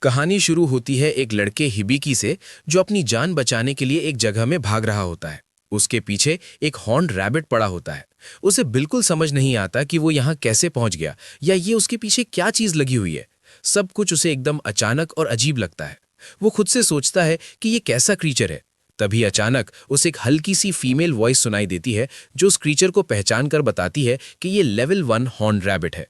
कहानी शुरू होती है एक लड़के हिबिकी से जो अपनी जान बचाने के लिए एक जगह में भाग रहा होता है। उसके पीछे एक हॉर्न्ड रैबिट पड़ा होता है। उसे बिल्कुल समझ नहीं आता कि वो यहाँ कैसे पहुंच गया या ये उसके पीछे क्या चीज लगी हुई है। सब कुछ उसे एकदम अचानक और अजीब लगता है। वो खुद से सोचता है कि ये कैसा क्रीचर है। तभी अचानक उसे एक हल्की सी फीमेल वॉइस सुनाई देती है जो उस क्रीचर को पहचान कर बताती है कि ये लेवल 1 हॉर्न्ड रैबिट है।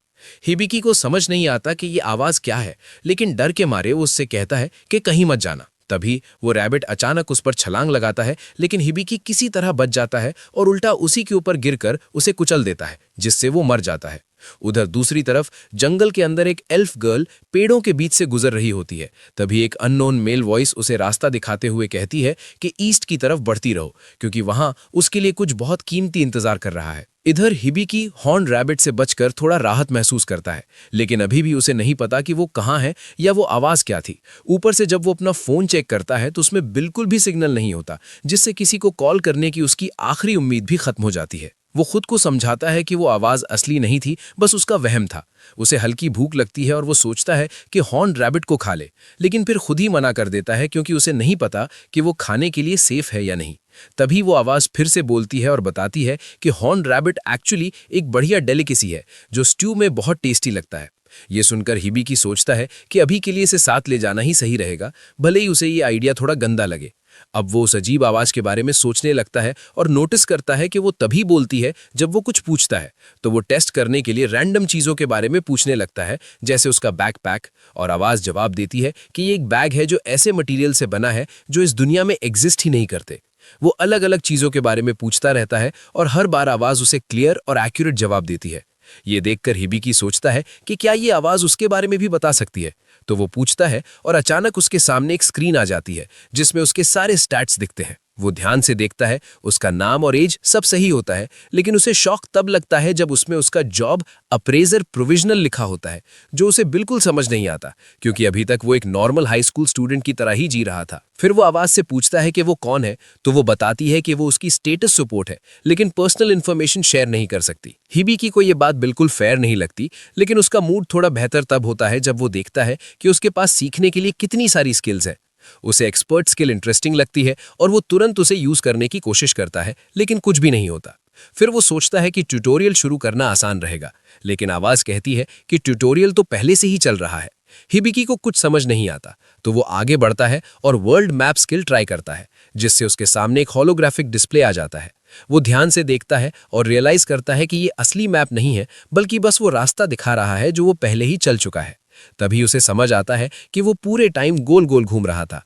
हिबिकी को समझ नहीं आता कि ये आवाज क्या है, लेकिन डर के मारे वो उससे कहता है कि कहीं मत जाना। तभी वो रैबिट अचानक उस पर छलांग लगाता है, लेकिन हिबिकी किसी तरह बच जाता है और उल्टा उसी के ऊपर गिरकर उसे कुचल देता है, जिससे वो मर जाता है। उधर दूसरी तरफ जंगल के अंदर एक एल्फ गर्ल पेड़ों के बीच से गुजर रही होती है। तभी एक अननोन मेल वॉइस उसे रास्ता दिखाते हुए कहती है कि ईस्ट की तरफ बढ़ती रहो, क्योंकि वहां उसके लिए कुछ बहुत कीमती इंतजार कर रहा है। इधर हिबिकी हॉर्न रैबिट से बचकर थोड़ा राहत महसूस करता है, लेकिन अभी भी उसे नहीं पता कि वो कहाँ है या वो आवाज क्या थी। ऊपर से जब वो अपना फोन चेक करता है तो उसमें बिल्कुल भी सिग्नल नहीं होता, जिससे किसी को कॉल करने की उसकी आखिरी उम्मीद भी खत्म हो जाती है। वो खुद को समझाता है कि वो आवाज असली नहीं थी, बस उसका वहम था। उसे हल्की भूख लगती है और वो सोचता है कि हॉर्न रैबिट को खा ले, लेकिन फिर खुद ही मना कर देता है क्योंकि उसे नहीं पता कि वो खाने के लिए सेफ है या नहीं। तभी वो आवाज फिर से बोलती है और बताती है कि हॉर्न रैबिट एक्चुअली एक बढ़िया डेलिकेसी है जो स्ट्यू में बहुत टेस्टी लगता है। ये सुनकर हिबिकी सोचता है कि अभी के लिए इसे साथ ले जाना ही सही रहेगा, भले ही उसे ये आइडिया थोड़ा गंदा लगे। अब वो उस अजीब आवाज के बारे में सोचने लगता है और नोटिस करता है कि वो तभी बोलती है जब वो कुछ पूछता है। तो वो टेस्ट करने के लिए रैंडम चीजों के बारे में पूछने लगता है, जैसे उसका बैकपैक, और आवाज जवाब देती है कि ये एक बैग है जो ऐसे मटेरियल से बना है जो इस दुनिया में एग्जिस्ट ही नहीं करते। वो अलग अलग चीजों के बारे में पूछता रहता है और हर बार आवाज उसे क्लियर और एक्यूरेट जवाब देती है। ये देखकर हिबिकी सोचता है कि क्या ये आवाज उसके बारे में भी बता सकती है। तो वो पूछता है और अचानक उसके सामने एक स्क्रीन आ जाती है जिसमें उसके सारे स्टैट्स दिखते हैं। वो ध्यान से देखता है, उसका नाम और एज सब सही होता है, लेकिन उसे शॉक तब लगता है जब उसमें उसका जॉब अप्रेजर प्रोविजनल लिखा होता है, जो उसे बिल्कुल समझ नहीं आता, क्योंकि अभी तक वो एक नॉर्मल हाई स्कूल स्टूडेंट की तरह ही जी रहा था। फिर वो आवाज से पूछता है कि वो कौन है, तो वो बताती है कि वो उसकी स्टेटस सपोर्ट है, लेकिन पर्सनल इन्फॉर्मेशन शेयर नहीं कर सकती। हिबिकी को ये बात बिल्कुल फेयर नहीं लगती, लेकिन उसका मूड थोड़ा बेहतर तब होता है जब वो देखता है कि उसके पास सीखने के लिए कितनी सारी स्किल्स है। उसे एक्सपर्ट स्किल इंटरेस्टिंग लगती है और वो तुरंत उसे यूज करने की कोशिश करता है, लेकिन कुछ भी नहीं होता। फिर वो सोचता है कि ट्यूटोरियल शुरू करना आसान रहेगा, लेकिन आवाज कहती है कि ट्यूटोरियल तो पहले से ही चल रहा है। हिबिकी को कुछ समझ नहीं आता, तो वो आगे बढ़ता है और वर्ल्ड मैप स्किल ट्राई करता है, जिससे उसके सामने एक होलोग्राफिक डिस्प्ले आ जाता है। वो ध्यान से देखता है और रियलाइज करता है कि ये असली मैप नहीं है, बल्कि बस वो रास्ता दिखा रहा है जो वो पहले ही चल चुका है। तभी उसे समझ आता है कि वो पूरे टाइम गोल गोल घूम रहा था।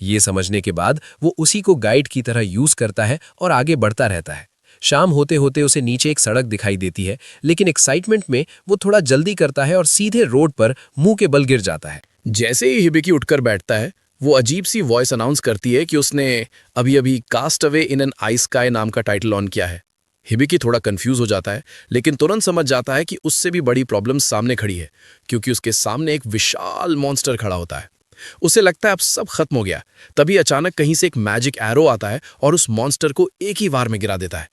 ये समझने के बाद वो उसी को गाइड की तरह यूज करता है और आगे बढ़ता रहता है। शाम होते होते उसे नीचे एक सड़क दिखाई देती है, लेकिन एक्साइटमेंट में वो थोड़ा जल्दी करता है और सीधे रोड पर मुंह के बल गिर जाता है। जैसे ही हिबिकी उठकर बैठता है, वो अजीब सी वॉइस अनाउंस करती है कि उसने अभी अभी cast away in an ice sky नाम का टाइटल ऑन किया है। हिबिकी थोड़ा कंफ्यूज हो जाता है, लेकिन तुरंत समझ जाता है कि उससे भी बड़ी प्रॉब्लम सामने खड़ी है, क्योंकि उसके सामने एक विशाल मॉन्स्टर खड़ा होता है। उसे लगता है अब सब खत्म हो गया। तभी अचानक कहीं से एक मैजिक एरो आता है और उस मॉन्स्टर को एक ही बार में गिरा देता है।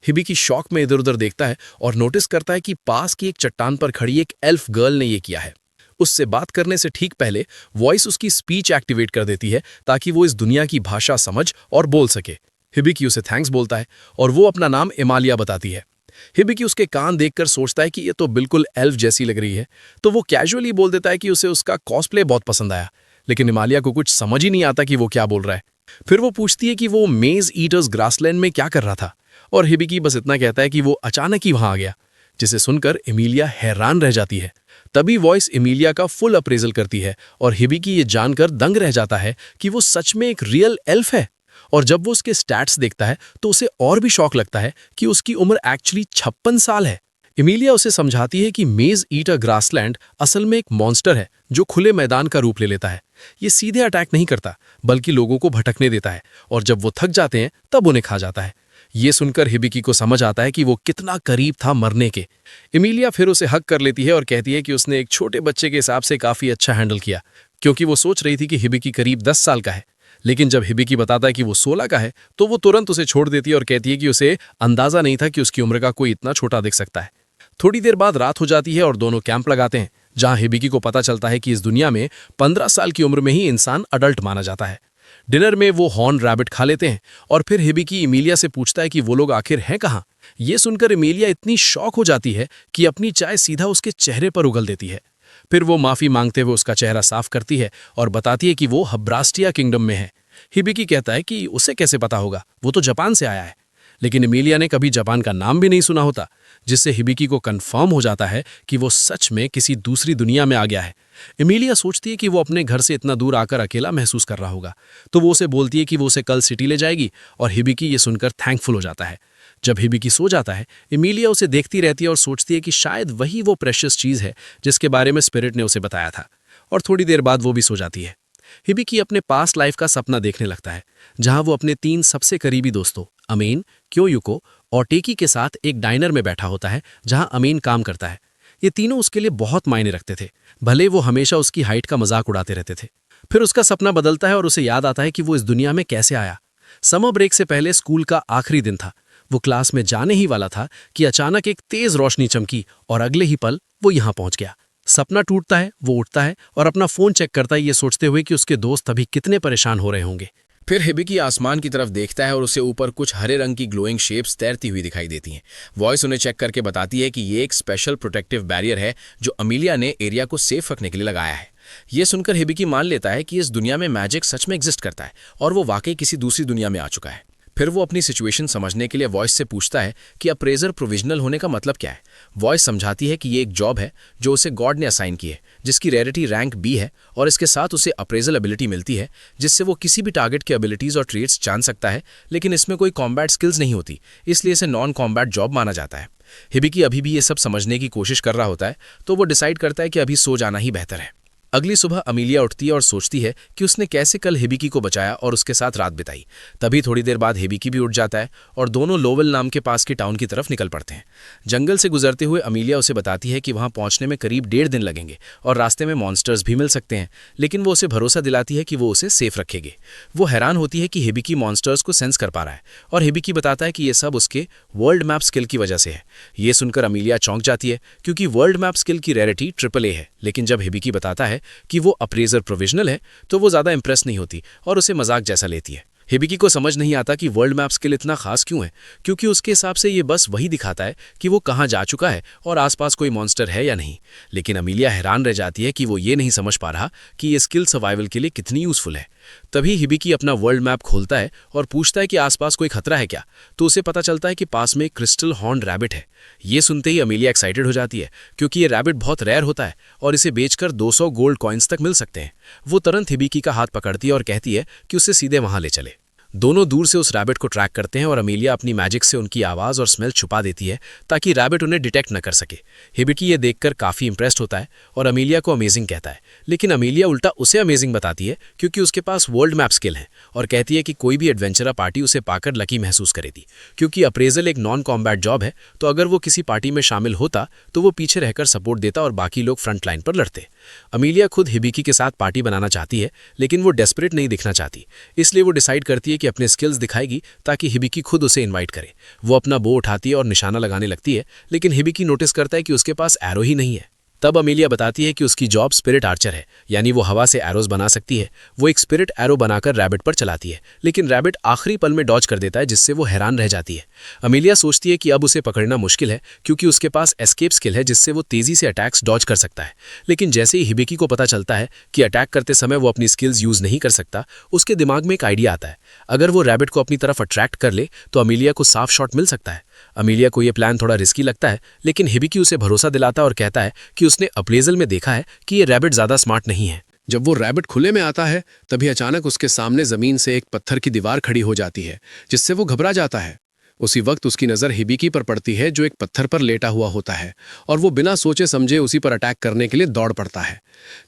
हिबिकी शॉक में इधर उधर देखता है और नोटिस करता है कि पास की एक चट्टान पर खड़ी एक एल्फ गर्ल ने ये किया है। उससे बात करने से ठीक पहले वॉइस उसकी स्पीच एक्टिवेट कर देती है ताकि वो इस दुनिया की भाषा समझ और बोल सके। हिबिकी उसे थैंक्स बोलता है और वो अपना नाम इमालिया बताती है। हिबिकी उसके कान देखकर सोचता है कि ये तो बिल्कुल एल्फ जैसी लग रही है, तो वो कैजुअली बोल देता है कि उसे उसका कॉस्प्ले बहुत पसंद आया, लेकिन इमालिया को कुछ समझ ही नहीं आता कि वो क्या बोल रहा है। फिर वो पूछती है कि वो मेज ईटर्स ग्रासलैंड में क्या कर रहा था, और हिबिकी बस इतना कहता है कि वो अचानक ही वहां आ गया, जिसे सुनकर एमिलिया हैरान रह जाती है। तभी वॉइस एमिलिया का फुल अप्रेजल करती है और हिबिकी ये जानकर दंग रह जाता है कि वो सच में एक रियल एल्फ है। और जब वो उसके स्टैट्स देखता है तो उसे और भी शॉक लगता है कि उसकी उम्र एक्चुअली 56 साल है। एमिलिया उसे समझाती है कि मेज ईटर ग्रासलैंड असल में एक मॉन्स्टर है जो खुले मैदान का रूप ले लेता है। ये सीधे अटैक नहीं करता, बल्कि लोगों को भटकने देता है, और जब वो थक जाते हैं तब उन्हें खा जाता है। ये सुनकर हिबिकी को समझ आता है कि वो कितना करीब था मरने के। एमिलिया फिर उसे हक कर लेती है और कहती है कि उसने एक छोटे बच्चे के हिसाब से काफी अच्छा हैंडल किया, क्योंकि वो सोच रही थी कि हिबिकी करीब 10 साल का है। लेकिन जब हिबिकी बताता है कि वो 16 का है, तो वो तुरंत उसे छोड़ देती है और कहती है कि उसे अंदाजा नहीं था कि उसकी उम्र का कोई इतना छोटा दिख सकता है। थोड़ी देर बाद रात हो जाती है और दोनों कैंप लगाते हैं, जहां हिबिकी को पता चलता है कि इस दुनिया में 15 साल की उम्र में ही इंसान अडल्ट माना जाता है। डिनर में वो हॉर्न रैबिट खा लेते हैं और फिर हिबिकी एमिलिया से पूछता है कि वो लोग आखिर हैं कहाँ। ये सुनकर एमिलिया इतनी शॉक हो जाती है कि अपनी चाय सीधा उसके चेहरे पर उगल देती है। फिर वो माफी मांगते हुए उसका चेहरा साफ करती है और बताती है कि वो हब्रास्टिया किंगडम में है। हिबिकी कहता है कि उसे कैसे पता होगा, वो तो जापान से आया है। लेकिन एमिलिया ने कभी जापान का नाम भी नहीं सुना होता, जिससे हिबिकी को कंफर्म हो जाता है कि वो सच में किसी दूसरी दुनिया में आ गया है। एमिलिया सोचती है कि वो अपने घर से इतना दूर आकर अकेला महसूस कर रहा होगा, तो वो उसे बोलती है कि वो उसे कल सिटी ले जाएगी और हिबिकी ये सुनकर थैंकफुल हो जाता है। जब हिबिकी सो जाता है, एमिलिया उसे देखती रहती है और सोचती है कि शायद वही वो प्रेशियस चीज़ है जिसके बारे में स्पिरिट ने उसे बताया था, और थोड़ी देर बाद वो भी सो जाती है। हिबिकी अपने पास्ट लाइफ का सपना देखने लगता है, जहां वो अपने 3 सबसे करीबी दोस्तों अमीन, क्योयुको और टेकी के साथ एक डाइनर में बैठा होता है, जहां अमीन काम करता है। ये तीनों उसके लिए बहुत मायने रखते थे, भले वो हमेशा उसकी हाइट का मजाक उड़ाते रहते थे। फिर उसका सपना बदलता है और उसे याद आता है कि वो इस दुनिया में कैसे आया। समर ब्रेक से पहले स्कूल का आखिरी दिन था। वो क्लास में जाने ही वाला था कि अचानक एक तेज रोशनी चमकी और अगले ही पल वो यहाँ पहुंच गया। सपना टूटता है, वो उठता है और अपना फोन चेक करता है, ये सोचते हुए कि उसके दोस्त अभी कितने परेशान हो रहे होंगे। फिर हिबिकी आसमान की तरफ देखता है और उसे ऊपर कुछ हरे रंग की ग्लोइंग शेप्स तैरती हुई दिखाई देती हैं। वॉइस उन्हें चेक करके बताती है कि ये एक स्पेशल प्रोटेक्टिव बैरियर है जो अमीलिया ने एरिया को सेफ रखने के लिए लगाया है। ये सुनकर हिबिकी मान लेता है कि इस दुनिया में मैजिक सच में एग्जिस्ट करता है और वो वाकई किसी दूसरी दुनिया में आ चुका है। फिर वो अपनी सिचुएशन समझने के लिए वॉइस से पूछता है कि अप्रेजर प्रोविजनल होने का मतलब क्या है। वॉइस समझाती है कि ये एक जॉब है जो उसे गॉड ने असाइन की है, जिसकी रेयरिटी रैंक बी है, और इसके साथ उसे अप्रेजल एबिलिटी मिलती है जिससे वो किसी भी टारगेट के एबिलिटीज और ट्रेट्स जान सकता है, लेकिन इसमें कोई कॉम्बैट स्किल्स नहीं होती, इसलिए इसे नॉन कॉम्बैट जॉब माना जाता है। हिबिकी अभी भी ये सब समझने की कोशिश कर रहा होता है, तो वो डिसाइड करता है कि अभी सो जाना ही बेहतर है। अगली सुबह अमीलिया उठती है और सोचती है कि उसने कैसे कल हिबिकी को बचाया और उसके साथ रात बिताई। तभी थोड़ी देर बाद हिबिकी भी उठ जाता है और दोनों लोवेल नाम के पास की टाउन की तरफ निकल पड़ते हैं। जंगल से गुजरते हुए अमीलिया उसे बताती है कि वहां पहुंचने में करीब 1.5 दिन लगेंगे और रास्ते में मॉन्स्टर्स भी मिल सकते हैं, लेकिन वो उसे भरोसा दिलाती है कि वो उसे सेफ रखेगी। वो हैरान होती है कि हिबिकी मॉन्स्टर्स को सेंस कर पा रहा है और हिबिकी बताता है कि ये सब उसके वर्ल्ड मैप स्किल की वजह से है। ये सुनकर अमीलिया चौंक जाती है, क्योंकि वर्ल्ड मैप स्किल की रेयरिटी AAA है, लेकिन जब हिबिकी बताता है कि वो अप्रेजर प्रोविजनल है तो वो ज्यादा इंप्रेस नहीं होती और उसे मजाक जैसा लेती है। हिबिकी को समझ नहीं आता कि वर्ल्ड मैप स्किल इतना खास क्यों है, क्योंकि उसके हिसाब से ये बस वही दिखाता है कि वो कहाँ जा चुका है और आसपास कोई मॉन्स्टर है या नहीं। लेकिन अमीलिया हैरान रह जाती है कि वो ये नहीं समझ पा रहा कि ये स्किल सर्वाइवल के लिए कितनी यूजफुल है। तभी हिबिकी अपना वर्ल्ड मैप खोलता है और पूछता है कि आसपास कोई खतरा है क्या, तो उसे पता चलता है कि पास में एक क्रिस्टल हॉर्न रैबिट है। ये सुनते ही अमीलिया एक्साइटेड हो जाती है, क्योंकि ये रैबिट बहुत रेयर होता है और इसे बेचकर 200 गोल्ड कॉइन्स तक मिल सकते हैं। वो तुरंत हिबिकी का हाथ पकड़ती है और कहती है कि उसे सीधे वहां ले चले। दोनों दूर से उस रैबिट को ट्रैक करते हैं और अमीलिया अपनी मैजिक से उनकी आवाज़ और स्मेल छुपा देती है ताकि रैबिट उन्हें डिटेक्ट न कर सके। हिबिकी ये देखकर काफ़ी इंप्रेस्ड होता है और अमीलिया को अमेजिंग कहता है, लेकिन अमीलिया उल्टा उसे अमेजिंग बताती है क्योंकि उसके पास वर्ल्ड मैप स्किल है और कहती है कि कोई भी एडवेंचरर पार्टी उसे पाकर लकी महसूस करेगी। क्योंकि अप्रेजल एक नॉन कॉम्बैट जॉब है, तो अगर वो किसी पार्टी में शामिल होता तो वो पीछे रहकर सपोर्ट देता और बाकी लोग फ्रंट लाइन पर लड़ते। अमीलिया खुद हिबिकी के साथ पार्टी बनाना चाहती है, लेकिन वो डेस्परेट नहीं दिखना चाहती, इसलिए वो डिसाइड करती है कि अपने स्किल्स दिखाएगी ताकि हिबिकी खुद उसे इनवाइट करे। वो अपना बो उठाती है और निशाना लगाने लगती है, लेकिन हिबिकी नोटिस करता है कि उसके पास एरो ही नहीं है। तब अमीलिया बताती है कि उसकी जॉब स्पिरिट आर्चर है, यानी वो हवा से एरोज बना सकती है। वो एक स्पिरिट एरो बनाकर रैबिट पर चलाती है, लेकिन रैबिट आखिरी पल में डॉज कर देता है, जिससे वो हैरान रह जाती है। अमीलिया सोचती है कि अब उसे पकड़ना मुश्किल है, क्योंकि उसके पास एस्केप स्किल है जिससे वो तेजी से अटैक्स डॉज कर सकता है। लेकिन जैसे ही हिबिकी को पता चलता है कि अटैक करते समय वो अपनी स्किल्स यूज नहीं कर सकता, उसके दिमाग में एक आइडिया आता है। अगर वो रैबिट को अपनी तरफ अट्रैक्ट कर ले तो अमीलिया को साफ शॉट मिल सकता है। अमीलिया को यह प्लान थोड़ा रिस्की लगता है, लेकिन हिबिकी उसे भरोसा दिलाता है और कहता है कि उसने अप्रेजल में देखा है कि ये रैबिट ज्यादा स्मार्ट नहीं है। जब वो रैबिट खुले में आता है, तभी अचानक उसके सामने जमीन से एक पत्थर की दीवार खड़ी हो जाती है, जिससे वो घबरा जाता है। उसी वक्त उसकी नज़र हिबिकी पर पड़ती है, जो एक पत्थर पर लेटा हुआ होता है, और वो बिना सोचे समझे उसी पर अटैक करने के लिए दौड़ पड़ता है।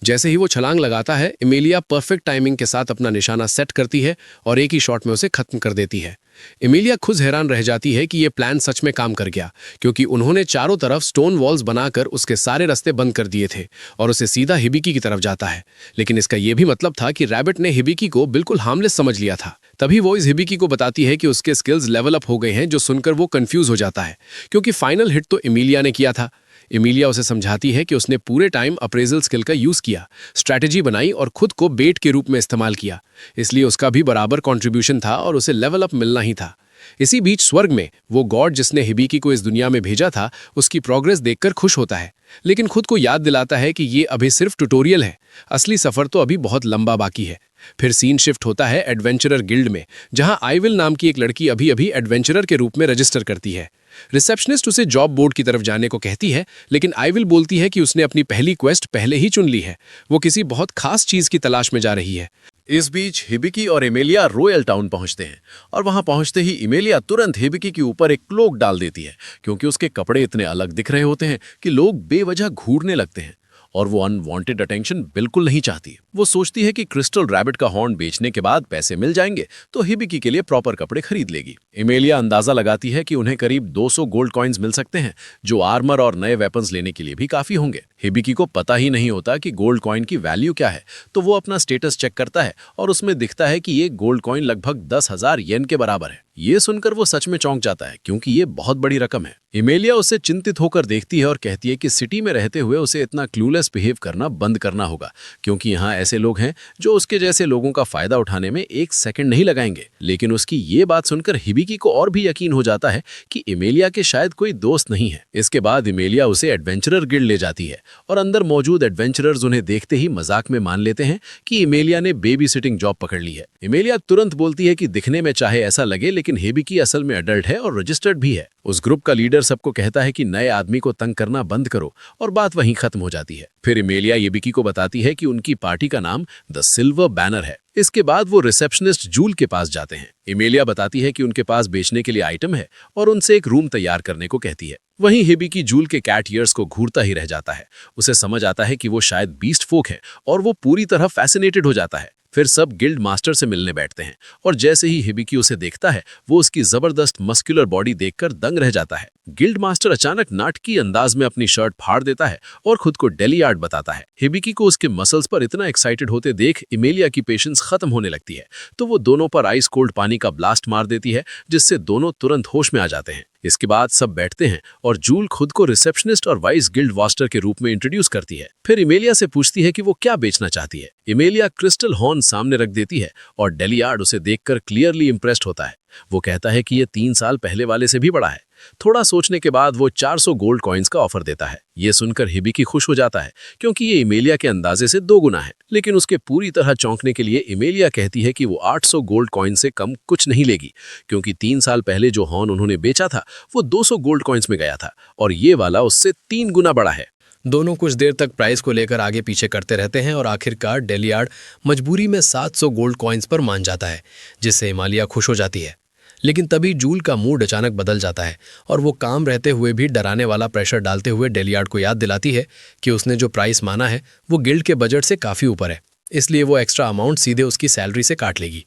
जैसे ही वो छलांग लगाता है, एमिलिया परफेक्ट टाइमिंग के साथ अपना निशाना सेट करती है और एक ही शॉट में उसे खत्म कर देती है। एमिलिया खुद हैरान रह जाती है कि ये प्लान सच में काम कर गया, क्योंकि उन्होंने चारों तरफ स्टोन वॉल्स बनाकर उसके सारे रास्ते बंद कर दिए थे और उसे सीधा हिबिकी की तरफ जाता है। लेकिन इसका यह भी मतलब था कि रैबिट ने हिबिकी को बिल्कुल हार्मलेस समझ लिया था। तभी वो इस हिबिकी को बताती है कि उसके स्किल्स लेवल अप हो गए हैं, जो सुनकर वो कंफ्यूज हो जाता है, क्योंकि फाइनल हिट तो एमिलिया ने किया था। इमिलिया उसे समझाती है कि उसने पूरे टाइम अप्रेजल स्किल का यूज किया, स्ट्रैटेजी बनाई और खुद को बेट के रूप में इस्तेमाल किया, इसलिए उसका भी बराबर कंट्रीब्यूशन था और उसे लेवल अप मिलना ही था। इसी बीच स्वर्ग में वो गॉड जिसने हिबिकी को इस दुनिया में भेजा था उसकी प्रोग्रेस देखकर खुश होता है, लेकिन खुद को याद दिलाता है कि ये अभी सिर्फ ट्यूटोरियल है, असली सफर तो अभी बहुत लंबा बाकी है। फिर सीन शिफ्ट होता है एडवेंचरर गिल्ड में, जहां आइविल नाम की एक लड़की अभी अभी एडवेंचरर के रूप में रजिस्टर करती है। रिसेप्शनिस्ट उसे जॉब बोर्ड की तरफ जाने को कहती है, लेकिन आइविल बोलती है कि उसने अपनी पहली क्वेस्ट पहले ही चुन ली है, वो किसी बहुत खास चीज की तलाश में जा रही है। इस बीच हिबिकी और इमेलिया रॉयल टाउन पहुंचते हैं और वहां पहुंचते ही इमेलिया तुरंत हिबिकी के ऊपर एक क्लोक डाल देती है, क्योंकि उसके कपड़े इतने अलग दिख रहे होते हैं कि लोग बेवजह घूरने लगते हैं और वो अनवांटेड अटेंशन बिल्कुल नहीं चाहती। वो सोचती है कि क्रिस्टल रैबिट का हॉर्न बेचने के बाद पैसे मिल जाएंगे तो हिबिकी के लिए प्रॉपर कपड़े खरीद लेगी। इमेलिया अंदाजा लगाती है कि उन्हें करीब 200 गोल्ड कॉइन्स मिल सकते हैं, जो आर्मर और नए वेपन्स लेने के लिए भी काफी होंगे। हिबिकी को पता ही नहीं होता कि गोल्ड कॉइन की वैल्यू क्या है, तो वो अपना स्टेटस चेक करता है और उसमें दिखता है कि ये गोल्ड कॉइन लगभग 10,000 येन के बराबर है। ये सुनकर वो सच में चौंक जाता है, क्योंकि ये बहुत बड़ी रकम है। इमेलिया उसे चिंतित होकर देखती है और कहती है कि सिटी में रहते हुए उसे इतना क्लूलेस बिहेव करना बंद करना होगा, क्योंकि यहाँ ऐसे लोग हैं जो उसके जैसे लोगों का फायदा उठाने में एक सेकंड नहीं लगाएंगे। लेकिन उसकी ये बात सुनकर हिबिकी को और भी यकीन हो जाता है कि इमेलिया के शायद कोई दोस्त नहीं है। इसके बाद इमेलिया उसे एडवेंचरर गिल्ड ले जाती है और अंदर मौजूद एडवेंचरर्स उन्हें देखते ही मजाक में मान लेते हैं कि इमेलिया ने बेबी सिटिंग जॉब पकड़ ली है। इमेलिया तुरंत बोलती है कि दिखने में चाहे ऐसा लगे, लेकिन हिबिकी असल में अडल्ट है और रजिस्टर्ड भी है। उस ग्रुप का लीडर सबको कहता है कि नए आदमी को तंग करना बंद करो, और बात वहीं खत्म हो जाती है। फिर इमेलिया हिबिकी को बताती है कि उनकी पार्टी का नाम द सिल्वर बैनर है। इसके बाद वो रिसेप्शनिस्ट जूल के पास जाते हैं। इमेलिया बताती है कि उनके पास बेचने के लिए आइटम है और उनसे एक रूम तैयार करने को कहती है। वहीं हिबिकी जूल के कैट ईयर्स को घूरता ही रह जाता है। उसे समझ आता है कि वो शायद बीस्ट फोक है और वो पूरी तरह फैसिनेटेड हो जाता है। फिर सब गिल्ड मास्टर से मिलने बैठते हैं और जैसे ही हिबिकी उसे देखता है, वो उसकी जबरदस्त मस्कुलर बॉडी देखकर दंग रह जाता है। गिल्ड मास्टर अचानक नाटकीय अंदाज में अपनी शर्ट फाड़ देता है और खुद को डेलियार्ड बताता है। हिबिकी को उसके मसल्स पर इतना एक्साइटेड होते देख इमेलिया की पेशेंस खत्म होने लगती है, तो वो दोनों पर आइस कोल्ड पानी का ब्लास्ट मार देती है, जिससे दोनों तुरंत होश में आ जाते हैं। इसके बाद सब बैठते हैं और जूल खुद को रिसेप्शनिस्ट और वाइस गिल्ड मास्टर के रूप में इंट्रोड्यूस करती है। फिर इमेलिया से पूछती है कि वो क्या बेचना चाहती है। इमेलिया क्रिस्टल हॉर्न सामने रख देती है और डेलियार्ड उसे देखकर क्लियरली इंप्रेस्ड होता है। वो कहता है कि ये 3 साल पहले वाले से भी बड़ा है। थोड़ा सोचने के बाद वो 400 गोल्ड कॉइन्स का ऑफर देता है। ये सुनकर हिबिकी खुश हो जाता है, क्योंकि ये इमेलिया के अंदाजे से 2 गुना है। लेकिन उसके पूरी तरह चौंकने के लिए इमेलिया कहती है कि वो 800 गोल्ड कॉइन से कम कुछ नहीं लेगी, क्योंकि 3 साल पहले जो हॉर्न उन्होंने बेचा था वो 200 गोल्ड कॉइन्स में गया था और ये वाला उससे 3 गुना बड़ा है। दोनों कुछ देर तक प्राइस को लेकर आगे पीछे करते रहते हैं और आखिरकार डेलियार्ड मजबूरी में 700 गोल्ड कॉइन्स पर मान जाता है, जिससे इमालिया खुश हो जाती है। लेकिन तभी जूल का मूड अचानक बदल जाता है और वो काम रहते हुए भी डराने वाला प्रेशर डालते हुए डेलियार्ड को याद दिलाती है कि उसने जो प्राइस माना है वो गिल्ड के बजट से काफ़ी ऊपर है, इसलिए वो एक्स्ट्रा अमाउंट सीधे उसकी सैलरी से काट लेगी।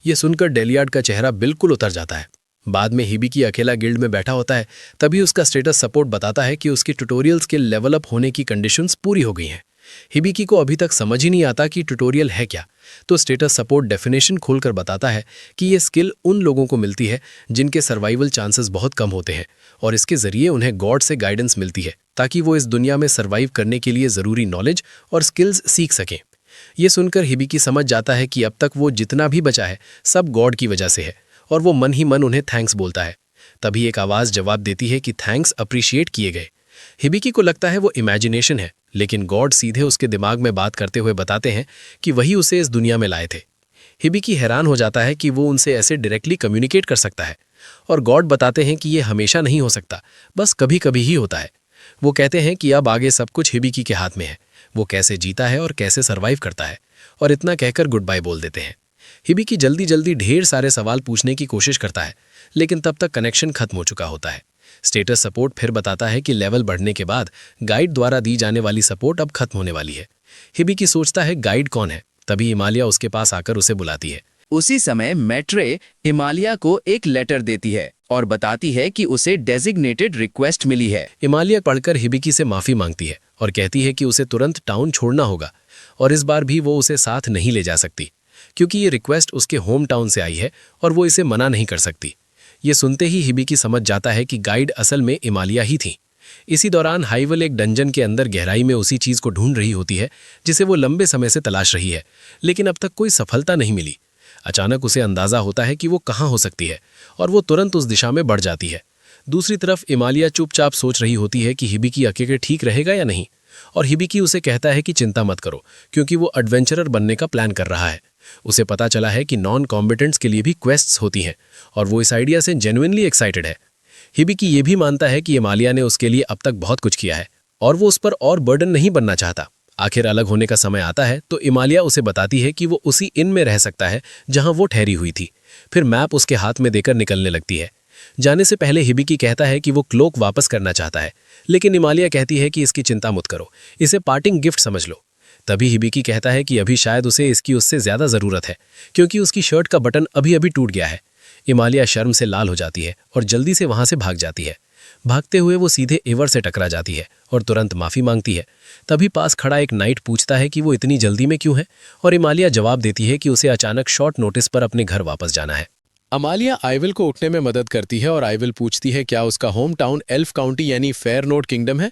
ये सुनकर डेलियार्ड का चेहरा बिल्कुल उतर जाता है। बाद में हिबिकी अकेला गिल्ड में बैठा होता है, तभी उसका स्टेटस सपोर्ट बताता है कि उसकी ट्यूटोरियल्स के लेवल अप होने की कंडीशंस पूरी हो गई हैं। हिबिकी को अभी तक समझ ही नहीं आता कि ट्यूटोरियल है क्या, तो स्टेटस सपोर्ट डेफिनेशन खोलकर बताता है कि ये स्किल उन लोगों को मिलती है जिनके सर्वाइवल चांसेस बहुत कम होते हैं और इसके जरिए उन्हें गॉड से गाइडेंस मिलती है ताकि वो इस दुनिया में सर्वाइव करने के लिए ज़रूरी नॉलेज और स्किल्स सीख सकें। ये सुनकर हिबिकी समझ जाता है कि अब तक वो जितना भी बचा है सब गॉड की वजह से है और वो मन ही मन उन्हें थैंक्स बोलता है। तभी एक आवाज़ जवाब देती है कि थैंक्स अप्रिशिएट किए गए। हिबिकी को लगता है वो इमेजिनेशन है, लेकिन गॉड सीधे उसके दिमाग में बात करते हुए बताते हैं कि वही उसे इस दुनिया में लाए थे। हिबिकी हैरान हो जाता है कि वो उनसे ऐसे डायरेक्टली कम्युनिकेट कर सकता है और गॉड बताते हैं कि ये हमेशा नहीं हो सकता, बस कभी कभी ही होता है। वो कहते हैं कि अब आगे सब कुछ हिबिकी के हाथ में है, वो कैसे जीता है और कैसे सर्वाइव करता है, और इतना कहकर गुड बाय बोल देते हैं। हिबिकी जल्दी जल्दी ढेर सारे सवाल पूछने की कोशिश करता है, लेकिन तब तक कनेक्शन खत्म हो चुका होता है। स्टेटस सपोर्ट फिर बताता है कि लेवल बढ़ने के बाद गाइड द्वारा दी जाने वाली सपोर्ट अब खत्म होने वाली है। हिबिकी सोचता है गाइड कौन है, तभी हिमालया उसके पास आकर उसे बुलाती है। उसी समय मैट्रे हिमालया को एक लेटर देती है और बताती है कि उसे डेजिग्नेटेड रिक्वेस्ट मिली है। हिमालया पढ़कर हिबिकी से माफ़ी मांगती है और कहती है कि उसे तुरंत टाउन छोड़ना होगा और इस बार भी वो उसे साथ नहीं ले जा सकती, क्योंकि ये रिक्वेस्ट उसके होम टाउन से आई है और वो इसे मना नहीं कर सकती। ये सुनते ही हिबिकी समझ जाता है कि गाइड असल में हिमालया ही थी। इसी दौरान हाइवल एक डंजन के अंदर गहराई में उसी चीज को ढूंढ रही होती है जिसे वो लंबे समय से तलाश रही है, लेकिन अब तक कोई सफलता नहीं मिली। अचानक उसे अंदाजा होता है कि वो कहाँ हो सकती है और वो तुरंत उस दिशा में बढ़ जाती है। दूसरी तरफ इमालिया चुपचाप सोच रही होती है कि हिबिकी अकेले ठीक रहेगा या नहीं, और हिबिकी उसे कहता है कि चिंता मत करो क्योंकि वो एडवेंचरर बनने का प्लान कर रहा है। उसे पता चला है कि नॉन कॉम्बिटेंट्स के लिए भी क्वेस्ट्स होती हैं और वो इस आइडिया से जेन्युइनली एक्साइटेड है। हिबिकी ये भी मानता है कि इमालिया ने उसके लिए अब तक बहुत कुछ किया है और वो उस पर और बर्डन नहीं बनना चाहता। आखिर अलग होने का समय आता है तो इमालिया उसे बताती है कि वो उसी इन में रह सकता है जहां वो ठहरी हुई थी। फिर मैप उसके हाथ में देकर निकलने लगती है। जाने से पहले हिबिकी कहता है कि वो क्लोक वापस करना चाहता है, लेकिन इमालिया कहती है कि इसकी चिंता मत करो, इसे पार्टिंग गिफ्ट समझ लो। तभी हिबिकी कहता है कि अभी शायद उसे इसकी उससे ज्यादा जरूरत है क्योंकि उसकी शर्ट का बटन अभी अभी टूट गया है। इमालिया शर्म से लाल हो जाती है और जल्दी से वहां से भाग जाती है। भागते हुए वो सीधे एवर से टकरा जाती है और तुरंत माफी मांगती है। तभी पास खड़ा एक नाइट पूछता है कि वो इतनी जल्दी में क्यों है, और इमालिया जवाब देती है कि उसे अचानक शॉर्ट नोटिस पर अपने घर वापस जाना है। अमालिया आइवल को उठने में मदद करती है और आइवल पूछती है क्या उसका होम टाउन एल्फ काउंटी यानी फेयर नोट किंगडम है।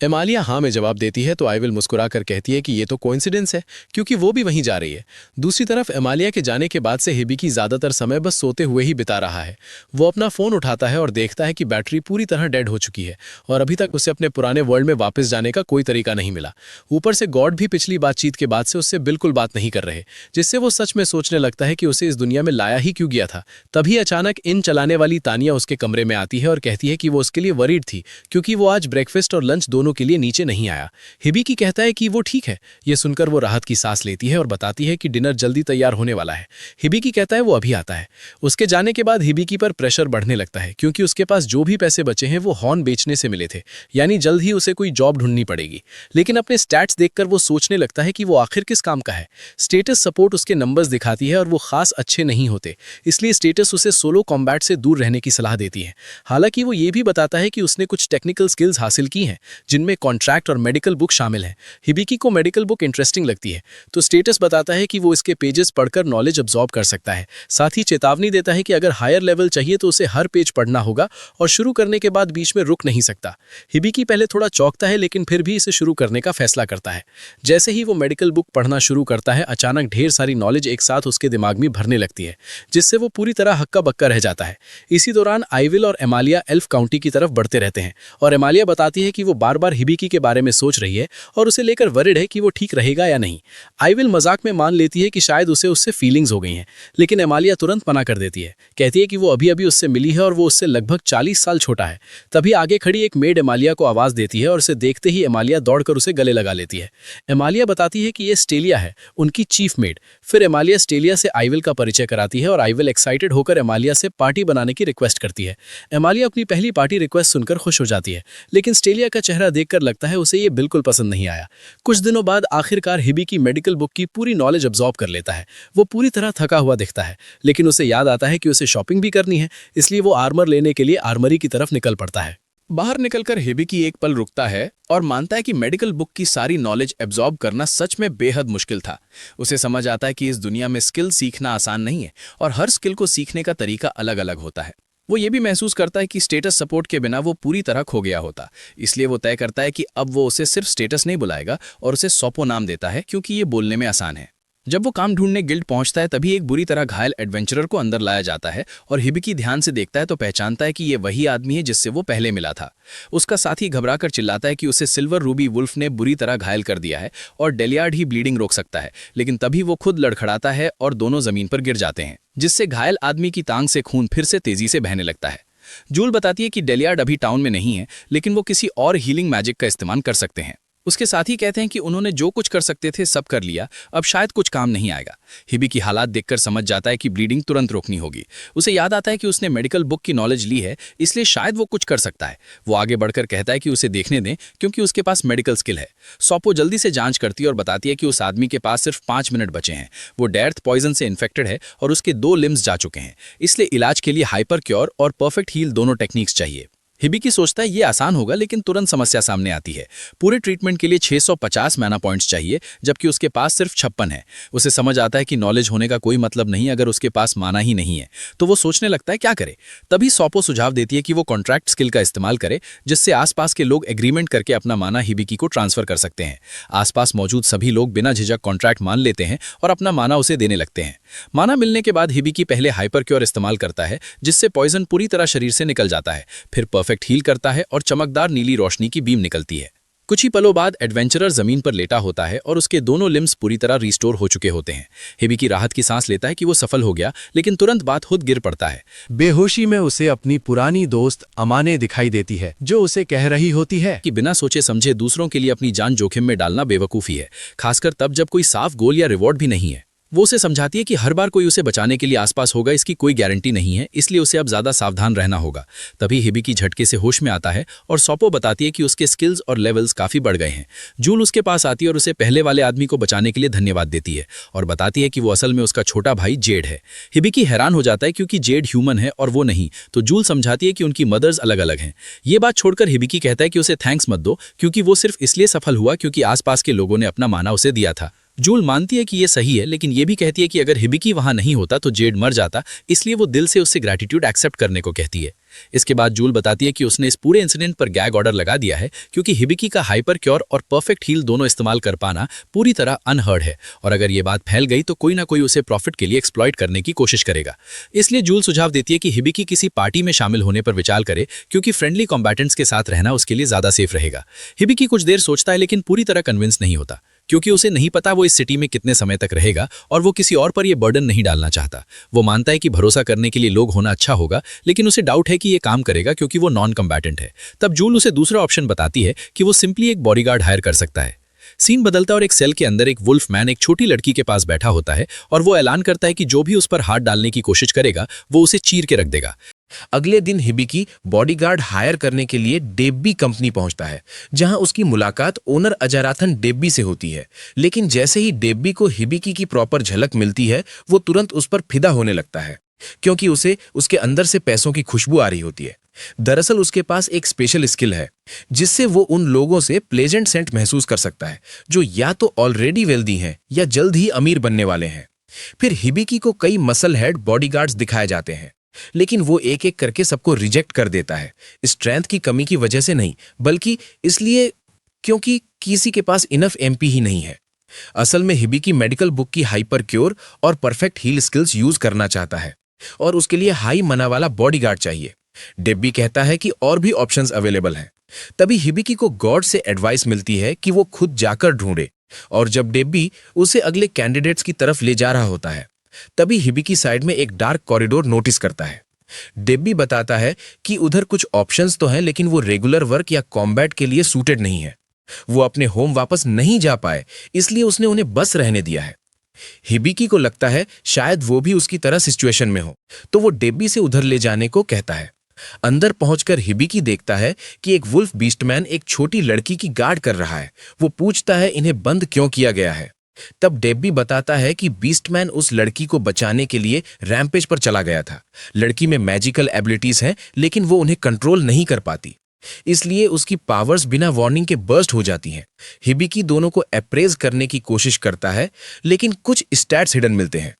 एमालिया हाँ में जवाब देती है तो आइवल मुस्कुराकर कहती है कि ये तो कोइंसिडेंस है क्योंकि वो भी वहीं जा रही है। दूसरी तरफ एमालिया के जाने के बाद से हिबिकी ज्यादातर समय बस सोते हुए ही बिता रहा है। वो अपना फोन उठाता है और देखता है कि बैटरी पूरी तरह डेड हो चुकी है और अभी तक उसे अपने पुराने वर्ल्ड में वापस जाने का कोई तरीका नहीं मिला। ऊपर से गॉड भी पिछली बातचीत के बाद से उससे बिल्कुल बात नहीं कर रहे, जिससे वो सच में सोचने लगता है कि उसे इस दुनिया में लाया ही क्यों गया था। तभी अचानक इन चलाने वाली तानिया उसके कमरे में आती है और कहती है कि वो उसके लिए वरीड थी क्योंकि वो आज ब्रेकफास्ट और लंच दोनों के लिए नीचे नहीं आया। हिबिकी कहता है कि वो ठीक है। ये सुनकर वो राहत की सांस लेती है और बताती है कि डिनर जल्दी तैयार होने वाला है। हिबिकी कहता है वो अभी आता है। उसके जाने के बाद हिबिकी पर प्रेशर बढ़ने लगता है क्योंकि उसके पास जो भी पैसे बचे हैं वो हॉर्न बेचने से मिले थे, यानी जल्द ही उसे कोई जॉब ढूंढनी पड़ेगी। लेकिन अपने स्टैट्स देखकर वो सोचने लगता है कि वो आखिर किस काम का है। स्टेटस सपोर्ट उसके नंबर्स दिखाती है और वो खास अच्छे नहीं होते, इसलिए स्टेटस उसे सोलो कॉम्बैट से दूर रहने की सलाह देती है। हालांकि वो ये भी बताता है कि उसने कुछ टेक्निकल स्किल्स हासिल की हैं जिनमें कॉन्ट्रैक्ट और मेडिकल बुक शामिल हैं। हिबिकी को मेडिकल बुक इंटरेस्टिंग लगती है तो स्टेटस बताता है कि वो इसके पेजेस पढ़कर नॉलेज अब्सॉर्ब कर सकता है। साथ ही चेतावनी देता है कि अगर हायर लेवल चाहिए तो उसे हर पेज पढ़ना होगा और शुरू करने के बाद बीच में रुक नहीं सकता। हिबिकी पहले थोड़ा चौंकता है लेकिन फिर भी इसे शुरू करने का फैसला करता है। जैसे ही वो मेडिकल बुक पढ़ना शुरू करता है अचानक ढेर सारी नॉलेज एक साथ उसके दिमाग में भरने लगती है, जिससे वो पूरी तरह हक्का बक्का रह जाता है। इसी दौरान आइविल और एमालिया एल्फ काउंटी की तरफ बढ़ते रहते हैं और एमालिया बताती है कि वो बार बार हिबिकी के बारे में सोच रही है और उसे लेकर वरिड है कि वो ठीक रहेगा या नहीं। आइविल मजाक में मान लेती है कि शायद उसे उससे फीलिंग्स हो गई हैं, लेकिन एमालिया तुरंत मना कर देती है। कहती है कि वो अभी अभी उससे मिली है और वो उससे लगभग 40 साल छोटा है। तभी आगे खड़ी एक मेड एमालिया को आवाज देती है और उसे देखते ही एमालिया दौड़कर उसे गले लगा लेती है। एमालिया बताती है कि ये स्टेलिया है, उनकी चीफ मेड। फिर एमालिया स्टेलिया से आइविल का परिचय कराती है और आइविल एक्साइटेड होकर एमालिया से पार्टी बनाने की रिक्वेस्ट करती है। एमालिया अपनी पहली पार्टी रिक्वेस्ट सुनकर खुश हो जाती है, लेकिन स्टेलिया का चेहरा देखकर लगता है उसे ये बिल्कुल पसंद नहीं आया। कुछ दिनों बाद आखिरकार हिबिकी मेडिकल बुक की पूरी नॉलेज अब्सॉर्ब कर लेता है। वो पूरी तरह थका हुआ दिखता है, लेकिन उसे याद आता है कि उसे शॉपिंग भी करनी है, इसलिए वो आर्मर लेने के लिए आर्मरी की तरफ निकल पड़ता है। बाहर निकलकर हिबिकी एक पल रुकता है और मानता है कि मेडिकल बुक की सारी नॉलेज एब्जॉर्ब करना सच में बेहद मुश्किल था। उसे समझ आता है कि इस दुनिया में स्किल सीखना आसान नहीं है और हर स्किल को सीखने का तरीका अलग अलग होता है। वो ये भी महसूस करता है कि स्टेटस सपोर्ट के बिना वो पूरी तरह खो गया होता, इसलिए वो तय करता है कि अब वो उसे सिर्फ स्टेटस नहीं बुलाएगा और उसे सोपो नाम देता है क्योंकि ये बोलने में आसान है। जब वो काम ढूंढने गिल्ड पहुंचता है तभी एक बुरी तरह घायल एडवेंचरर को अंदर लाया जाता है और हिबिकी ध्यान से देखता है तो पहचानता है कि ये वही आदमी है जिससे वो पहले मिला था। उसका साथी घबराकर चिल्लाता है कि उसे सिल्वर रूबी वुल्फ ने बुरी तरह घायल कर दिया है और डेलियार्ड ही ब्लीडिंग रोक सकता है, लेकिन तभी वो खुद लड़खड़ाता है और दोनों जमीन पर गिर जाते हैं, जिससे घायल आदमी की टांग से खून फिर से तेजी से बहने लगता है। जूल बताती है कि डेलियार्ड अभी टाउन में नहीं है, लेकिन वो किसी और हीलिंग मैजिक का इस्तेमाल कर सकते हैं। उसके साथी कहते हैं कि उन्होंने जो कुछ कर सकते थे सब कर लिया, अब शायद कुछ काम नहीं आएगा। हिबिकी हालात देखकर समझ जाता है कि ब्लीडिंग तुरंत रोकनी होगी। उसे याद आता है कि उसने मेडिकल बुक की नॉलेज ली है, इसलिए शायद वो कुछ कर सकता है। वो आगे बढ़कर कहता है कि उसे देखने दें क्योंकि उसके पास मेडिकल स्किल है। सोपो जल्दी से जांच करती है और बताती है कि उस आदमी के पास सिर्फ 5 मिनट बचे हैं। वो डेथ पॉइजन से इन्फेक्टेड है और उसके 2 लिम्स जा चुके हैं, इसलिए इलाज के लिए हाइपर क्योर और परफेक्ट हील दोनों टेक्निक्स चाहिए। हिबिकी सोचता है ये आसान होगा, लेकिन तुरंत समस्या सामने आती है। पूरे ट्रीटमेंट के लिए 650 मैना पॉइंट्स चाहिए, जबकि उसके पास सिर्फ 56 है। उसे समझ आता है कि नॉलेज होने का कोई मतलब नहीं अगर उसके पास माना ही नहीं है। तो वो सोचने लगता है क्या करे। तभी सोपो सुझाव देती है कि वो कॉन्ट्रैक्ट स्किल का इस्तेमाल करे, जिससे आसपास के लोग एग्रीमेंट करके अपना माना हिबिकी को ट्रांसफर कर सकते हैं। आसपास मौजूद सभी लोग बिना झिझक कॉन्ट्रैक्ट मान लेते हैं और अपना माना उसे देने लगते हैं। माना मिलने के बाद हिबिकी पहले हाइपर क्योर इस्तेमाल करता है, जिससे पॉइजन पूरी तरह शरीर से निकल जाता है। फिर परफेक्ट हील करता है और चमकदार नीली रोशनी की बीम निकलती है। कुछ ही पलों बाद एडवेंचरर जमीन पर लेटा होता है और उसके दोनों लिम्स पूरी तरह रिस्टोर हो चुके होते हैं। हिबिकी राहत की सांस लेता है कि वो सफल हो गया, लेकिन तुरंत बात खुद गिर पड़ता है। बेहोशी में उसे अपनी पुरानी दोस्त अमाने दिखाई देती है, जो उसे कह रही होती है कि बिना सोचे समझे दूसरों के लिए अपनी जान जोखिम में डालना बेवकूफ़ी है, खासकर तब जब कोई साफ गोल या रिवॉर्ड भी नहीं है। वो उसे समझाती है कि हर बार कोई उसे बचाने के लिए आसपास होगा इसकी कोई गारंटी नहीं है, इसलिए उसे अब ज़्यादा सावधान रहना होगा। तभी हिबिकी झटके से होश में आता है और सोपो बताती है कि उसके स्किल्स और लेवल्स काफ़ी बढ़ गए हैं। जूल उसके पास आती है और उसे पहले वाले आदमी को बचाने के लिए धन्यवाद देती है और बताती है कि वो असल में उसका छोटा भाई जेड है। हिबिकी हैरान हो जाता है क्योंकि जेड ह्यूमन है और वो नहीं, तो जूल समझाती है कि उनकी मदर्स अलग अलग हैं। ये बात छोड़कर हिबिकी कहता है कि उसे थैंक्स मत दो, क्योंकि वो सिर्फ इसलिए सफल हुआ क्योंकि आसपास के लोगों ने अपना माना उसे दिया था। जूल मानती है कि ये सही है, लेकिन ये भी कहती है कि अगर हिबिकी वहां नहीं होता तो जेड मर जाता, इसलिए वो दिल से उससे ग्रैटिट्यूड एक्सेप्ट करने को कहती है। इसके बाद जूल बताती है कि उसने इस पूरे इंसिडेंट पर गैग ऑर्डर लगा दिया है, क्योंकि हिबिकी का हाइपर क्योर और परफेक्ट हील दोनों इस्तेमाल कर पाना पूरी तरह अनहर्ड है, और अगर ये बात फैल गई तो कोई ना कोई उसे प्रॉफिट के लिए एक्सप्लॉइट करने की कोशिश करेगा। इसलिए जूल सुझाव देती है कि हिबिकी किसी पार्टी में शामिल होने पर विचार करे, क्योंकि फ्रेंडली कॉम्बैटेंट्स के साथ रहना उसके लिए ज्यादा सेफ रहेगा। हिबिकी कुछ देर सोचता है, लेकिन पूरी तरह कन्विंस नहीं होता, क्योंकि उसे नहीं पता वो इस सिटी में कितने समय तक रहेगा और वो किसी और पर ये बर्डन नहीं डालना चाहता। वो मानता है कि भरोसा करने के लिए लोग होना अच्छा होगा, लेकिन उसे डाउट है कि ये काम करेगा क्योंकि वो नॉन कम्बैटेंट है। तब जूल उसे दूसरा ऑप्शन बताती है कि वो सिंपली एक बॉडीगार्ड हायर कर सकता है। सीन बदलता और एक सेल के अंदर एक वुल्फ मैन एक छोटी लड़की के पास बैठा होता है और वो ऐलान करता है कि जो भी उस पर हाथ डालने की कोशिश करेगा वो उसे चीर के रख देगा। अगले दिन हिबिकी बॉडीगार्ड हायर करने के लिए डेब्बी कंपनी पहुंचता है, जहां उसकी मुलाकात ओनर अजाराथन डेब्बी से होती है। लेकिन जैसे ही डेब्बी को हिबिकी की प्रॉपर झलक मिलती है, वो तुरंत उस पर फिदा होने लगता है, क्योंकि उसे उसके अंदर से पैसों की खुशबू आ रही होती है। दरअसल उसके पास एक स्पेशल स्किल है, जिससे वो उन लोगों से प्लेजेंट सेंट महसूस कर सकता है जो या तो ऑलरेडी वेल्दी हैं या जल्द ही अमीर बनने वाले हैं। फिर हिबिकी को कई मसल हेड बॉडीगार्ड्स दिखाए जाते हैं, लेकिन वो एक एक करके सबको रिजेक्ट कर देता है, स्ट्रेंथ की कमी की वजह से नहीं, बल्कि इसलिए क्योंकि किसी के पास इनफ एमपी ही नहीं है। असल में हिबिकी मेडिकल बुक की हाइपर क्योर और परफेक्ट हील स्किल्स यूज करना चाहता है, और उसके लिए हाई मना वाला बॉडीगार्ड चाहिए। डेब्बी कहता है कि और भी ऑप्शंस अवेलेबल हैं। तभी हिबिकी को गॉड से एडवाइस मिलती है कि वो खुद जाकर ढूंढे, और जब डेब्बी उसे अगले कैंडिडेट्स की तरफ ले जा रहा होता है, तभी हिबिकी साइड में एक डार्क कॉरिडोर नोटिस करता है। डेब्बी बताता है कि उधर कुछ ऑप्शंस तो हैं, लेकिन वो रेगुलर वर्क या कॉम्बैट के लिए सूटेड नहीं है। वो अपने होम वापस नहीं जा पाए, इसलिए उसने उन्हें बस रहने दिया है। हिबिकी को लगता है शायद वो भी उसकी तरह सिचुएशन में हो, तो वो डेब्बी से उधर ले जाने को कहता है। अंदर पहुंचकर हिबिकी देखता है कि एक वुल्फ बीस्टमैन एक छोटी लड़की की गार्ड कर रहा है। वो पूछता है इन्हें बंद क्यों किया गया है। तब डेब्बी बताता है कि बीस्टमैन उस लड़की को बचाने के लिए रैम्पेज पर चला गया था। लड़की में मैजिकल एबिलिटीज हैं, लेकिन वो उन्हें कंट्रोल नहीं कर पाती, इसलिए उसकी पावर्स बिना वार्निंग के बर्स्ट हो जाती हैं। हिबिकी दोनों को अप्रेज करने की कोशिश करता है, लेकिन कुछ स्टैट्स हिडन मिलते हैं।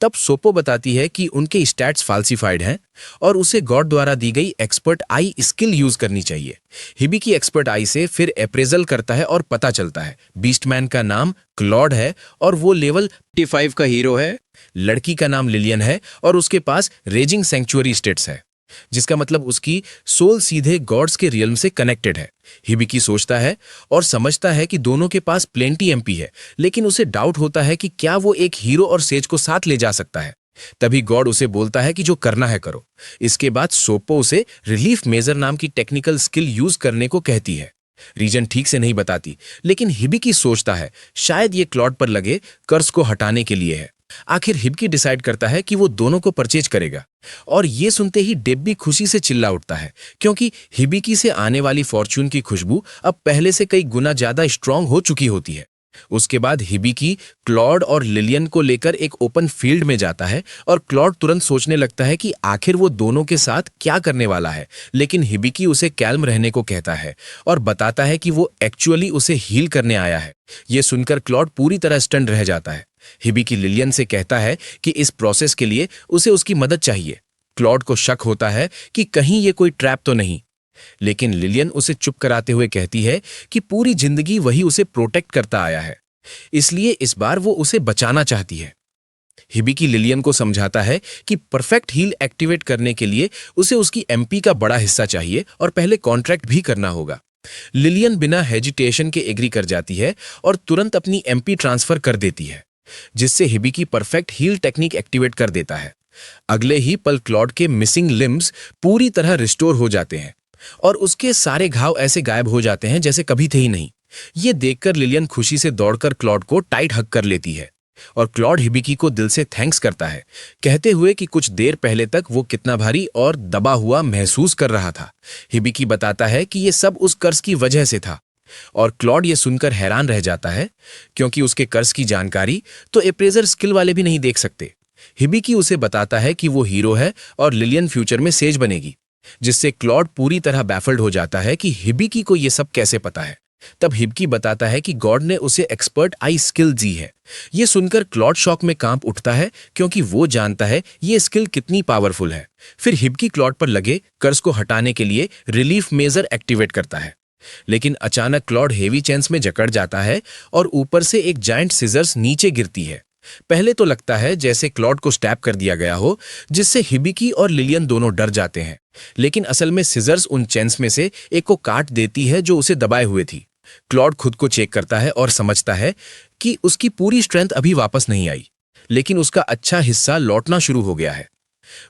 तब सोपो बताती है कि उनके स्टैट्स फाल्सिफाइड हैं और उसे गॉड द्वारा दी गई एक्सपर्ट आई स्किल यूज करनी चाहिए। हिबिकी एक्सपर्ट आई से फिर अप्रेजल करता है और पता चलता है बीस्टमैन का नाम क्लॉड है और वो लेवल 55 का हीरो है। लड़की का नाम लिलियन है और उसके पास रेजिंग सेंचुअरी स्टेट्स है, जिसका मतलब उसकी सोल सीधे गॉड्स के रियल्म से कनेक्टेड है। हिबिकी सोचता है और समझता है कि दोनों के पास प्लेंटी एमपी है, लेकिन उसे डाउट होता है कि क्या वो एक हीरो और सेज को साथ ले जा सकता है। तभी गॉड उसे बोलता है कि जो करना है करो। इसके बाद सोपो उसे रिलीफ मेजर नाम की टेक्निकल स्किल यूज करने को कहती है। रीजन ठीक से नहीं बताती, लेकिन हिबिकी सोचता है शायद ये क्लॉड पर लगे कर्ज को हटाने के लिए है। आखिर हिबिकी डिसाइड करता है कि वो दोनों को परचेज करेगा, और ये सुनते ही डेब्बी खुशी से चिल्ला उठता है, क्योंकि हिबिकी से आने वाली फॉर्च्यून की खुशबू अब पहले से कई गुना ज्यादा स्ट्रांग हो चुकी होती है। उसके बाद हिबिकी क्लॉड और लिलियन को लेकर एक ओपन फील्ड में जाता है और क्लॉड तुरंत सोचने लगता है कि आखिर वो दोनों के साथ क्या करने वाला है, लेकिन हिबिकी उसे कैल्म रहने को कहता है और बताता है कि वो एक्चुअली उसे हील करने आया है। ये सुनकर क्लॉड पूरी तरह स्टन रह जाता है। हिबिकी लिलियन से कहता है कि इस प्रोसेस के लिए उसे उसकी मदद चाहिए। क्लॉड को शक होता है कि कहीं ये कोई ट्रैप तो नहीं, लेकिन लिलियन उसे चुप कराते हुए कहती है कि पूरी जिंदगी वही उसे प्रोटेक्ट करता आया है, इसलिए इस बार वो उसे बचाना चाहती है। हिबिकी लिलियन को समझाता है कि परफेक्ट हील एक्टिवेट करने के लिए उसे उसकी एमपी का बड़ा हिस्सा चाहिए और पहले कॉन्ट्रैक्ट भी करना होगा। लिलियन बिना हेजिटेशन के एग्री कर जाती है और तुरंत अपनी एमपी ट्रांसफर कर देती है, जिससे Hibiki perfect heal technique activate कर देता है। अगले ही पल क्लॉड के मिसिंग लिम्स पूरी तरह रिस्टोर हो जाते हैं और उसके सारे घाव ऐसे गायब हो जाते हैं जैसे कभी थे ही नहीं। ये देखकर लिलियन खुशी से दौड़कर क्लॉड को टाइट हग कर लेती है और क्लॉड हिबिकी को दिल से थैंक्स करता है, कहते हुए कि कुछ देर पहले तक वो कितना भारी और दबा हुआ महसूस कर रहा था। हिबिकी बताता है कि ये सब उस कर्ज की वजह से था और क्लॉड ये सुनकर हैरान रह जाता है, क्योंकि उसके कर्ज की जानकारी तो अप्रेजर स्किल वाले भी नहीं देख सकते। हिबिकी उसे बताता है कि वो हीरो है और लिलियन फ्यूचर में सेज बनेगी, जिससे क्लॉड पूरी तरह बैफल्ड हो जाता है कि हिबिकी को ये सब कैसे पता है। तब हिबिकी बताता है कि गॉड ने उसे एक्सपर्ट आई स्किल दी है। ये सुनकर क्लॉड शॉक में कांप उठता है, क्योंकि वो जानता है ये स्किल कितनी पावरफुल है। फिर हिबिकी क्लॉड पर लगे कर्ज को हटाने के लिए रिलीफ मेजर एक्टिवेट करता है, लेकिन अचानक क्लॉड हेवी चेन्स में जकड़ जाता है और ऊपर से एक जायंट सिजर्स नीचे गिरती है। पहले तो लगता है जैसे क्लॉड को स्टैब कर दिया गया हो, जिससे हिबिकी और लिलियन दोनों डर जाते हैं, लेकिन असल में सिजर्स उन चेन्स में से एक को काट देती है जो उसे दबाए हुए थी। क्लॉड खुद को चेक करता है और समझता है कि उसकी पूरी स्ट्रेंथ अभी वापस नहीं आई, लेकिन उसका अच्छा हिस्सा लौटना शुरू हो गया है।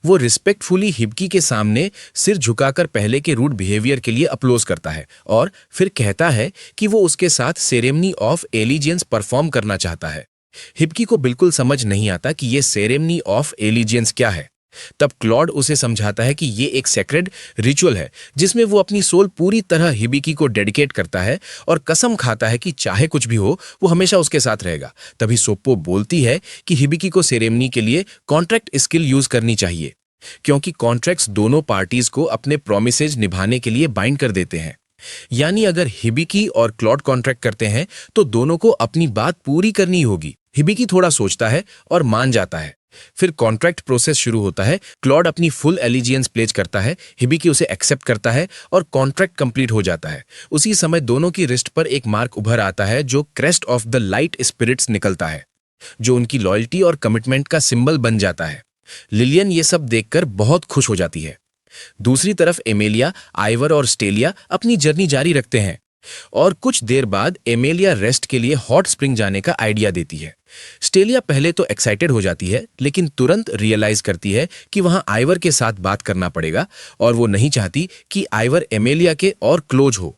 वो रिस्पेक्टफुली हिबिकी के सामने सिर झुकाकर पहले के रूड बिहेवियर के लिए अप्लोज करता है और फिर कहता है कि वो उसके साथ सेरेमनी ऑफ एलिजियंस परफॉर्म करना चाहता है। हिबिकी को बिल्कुल समझ नहीं आता कि ये सेरेमनी ऑफ एलिजियंस क्या है। तब क्लॉड उसे समझाता है कि ये एक सेक्रेड रिचुअल है, जिसमें वो अपनी सोल पूरी तरह हिबिकी को डेडिकेट करता है और कसम खाता है कि चाहे कुछ भी हो वो हमेशा उसके साथ रहेगा। तभी सोप्पो बोलती है कि हिबिकी को सेरेमनी के लिए कॉन्ट्रैक्ट स्किल यूज करनी चाहिए, क्योंकि कॉन्ट्रैक्ट्स दोनों पार्टीज को अपने प्रोमिसेज निभाने के लिए बाइंड कर देते हैं। यानी अगर हिबिकी और क्लॉड कॉन्ट्रैक्ट करते हैं तो दोनों को अपनी बात पूरी करनी होगी। हिबिकी थोड़ा सोचता है और मान जाता है। फिर कॉन्ट्रैक्ट प्रोसेस शुरू होता है। क्लॉड अपनी फुल एलिजियंस प्लेज करता है, हिबिकी उसे एक्सेप्ट करता है और कॉन्ट्रैक्ट कंप्लीट हो जाता है। उसी समय दोनों की रिस्ट पर एक मार्क उभर आता है जो crest of the light spirits निकलता है, जो उनकी लॉयल्टी और कमिटमेंट का सिंबल बन जाता है। लिलियन ये सब देखकर बहुत खुश हो जाती है। दूसरी तरफ एमेलिया, आइवर और स्टेलिया अपनी जर्नी जारी रखते हैं और कुछ देर बाद एमेलिया रेस्ट के लिए हॉट स्प्रिंग जाने का आइडिया देती है। स्टेलिया पहले तो एक्साइटेड हो जाती है, लेकिन तुरंत रियलाइज करती है कि वहां आइवर के साथ बात करना पड़ेगा और वो नहीं चाहती कि आइवर एमेलिया के और क्लोज हो।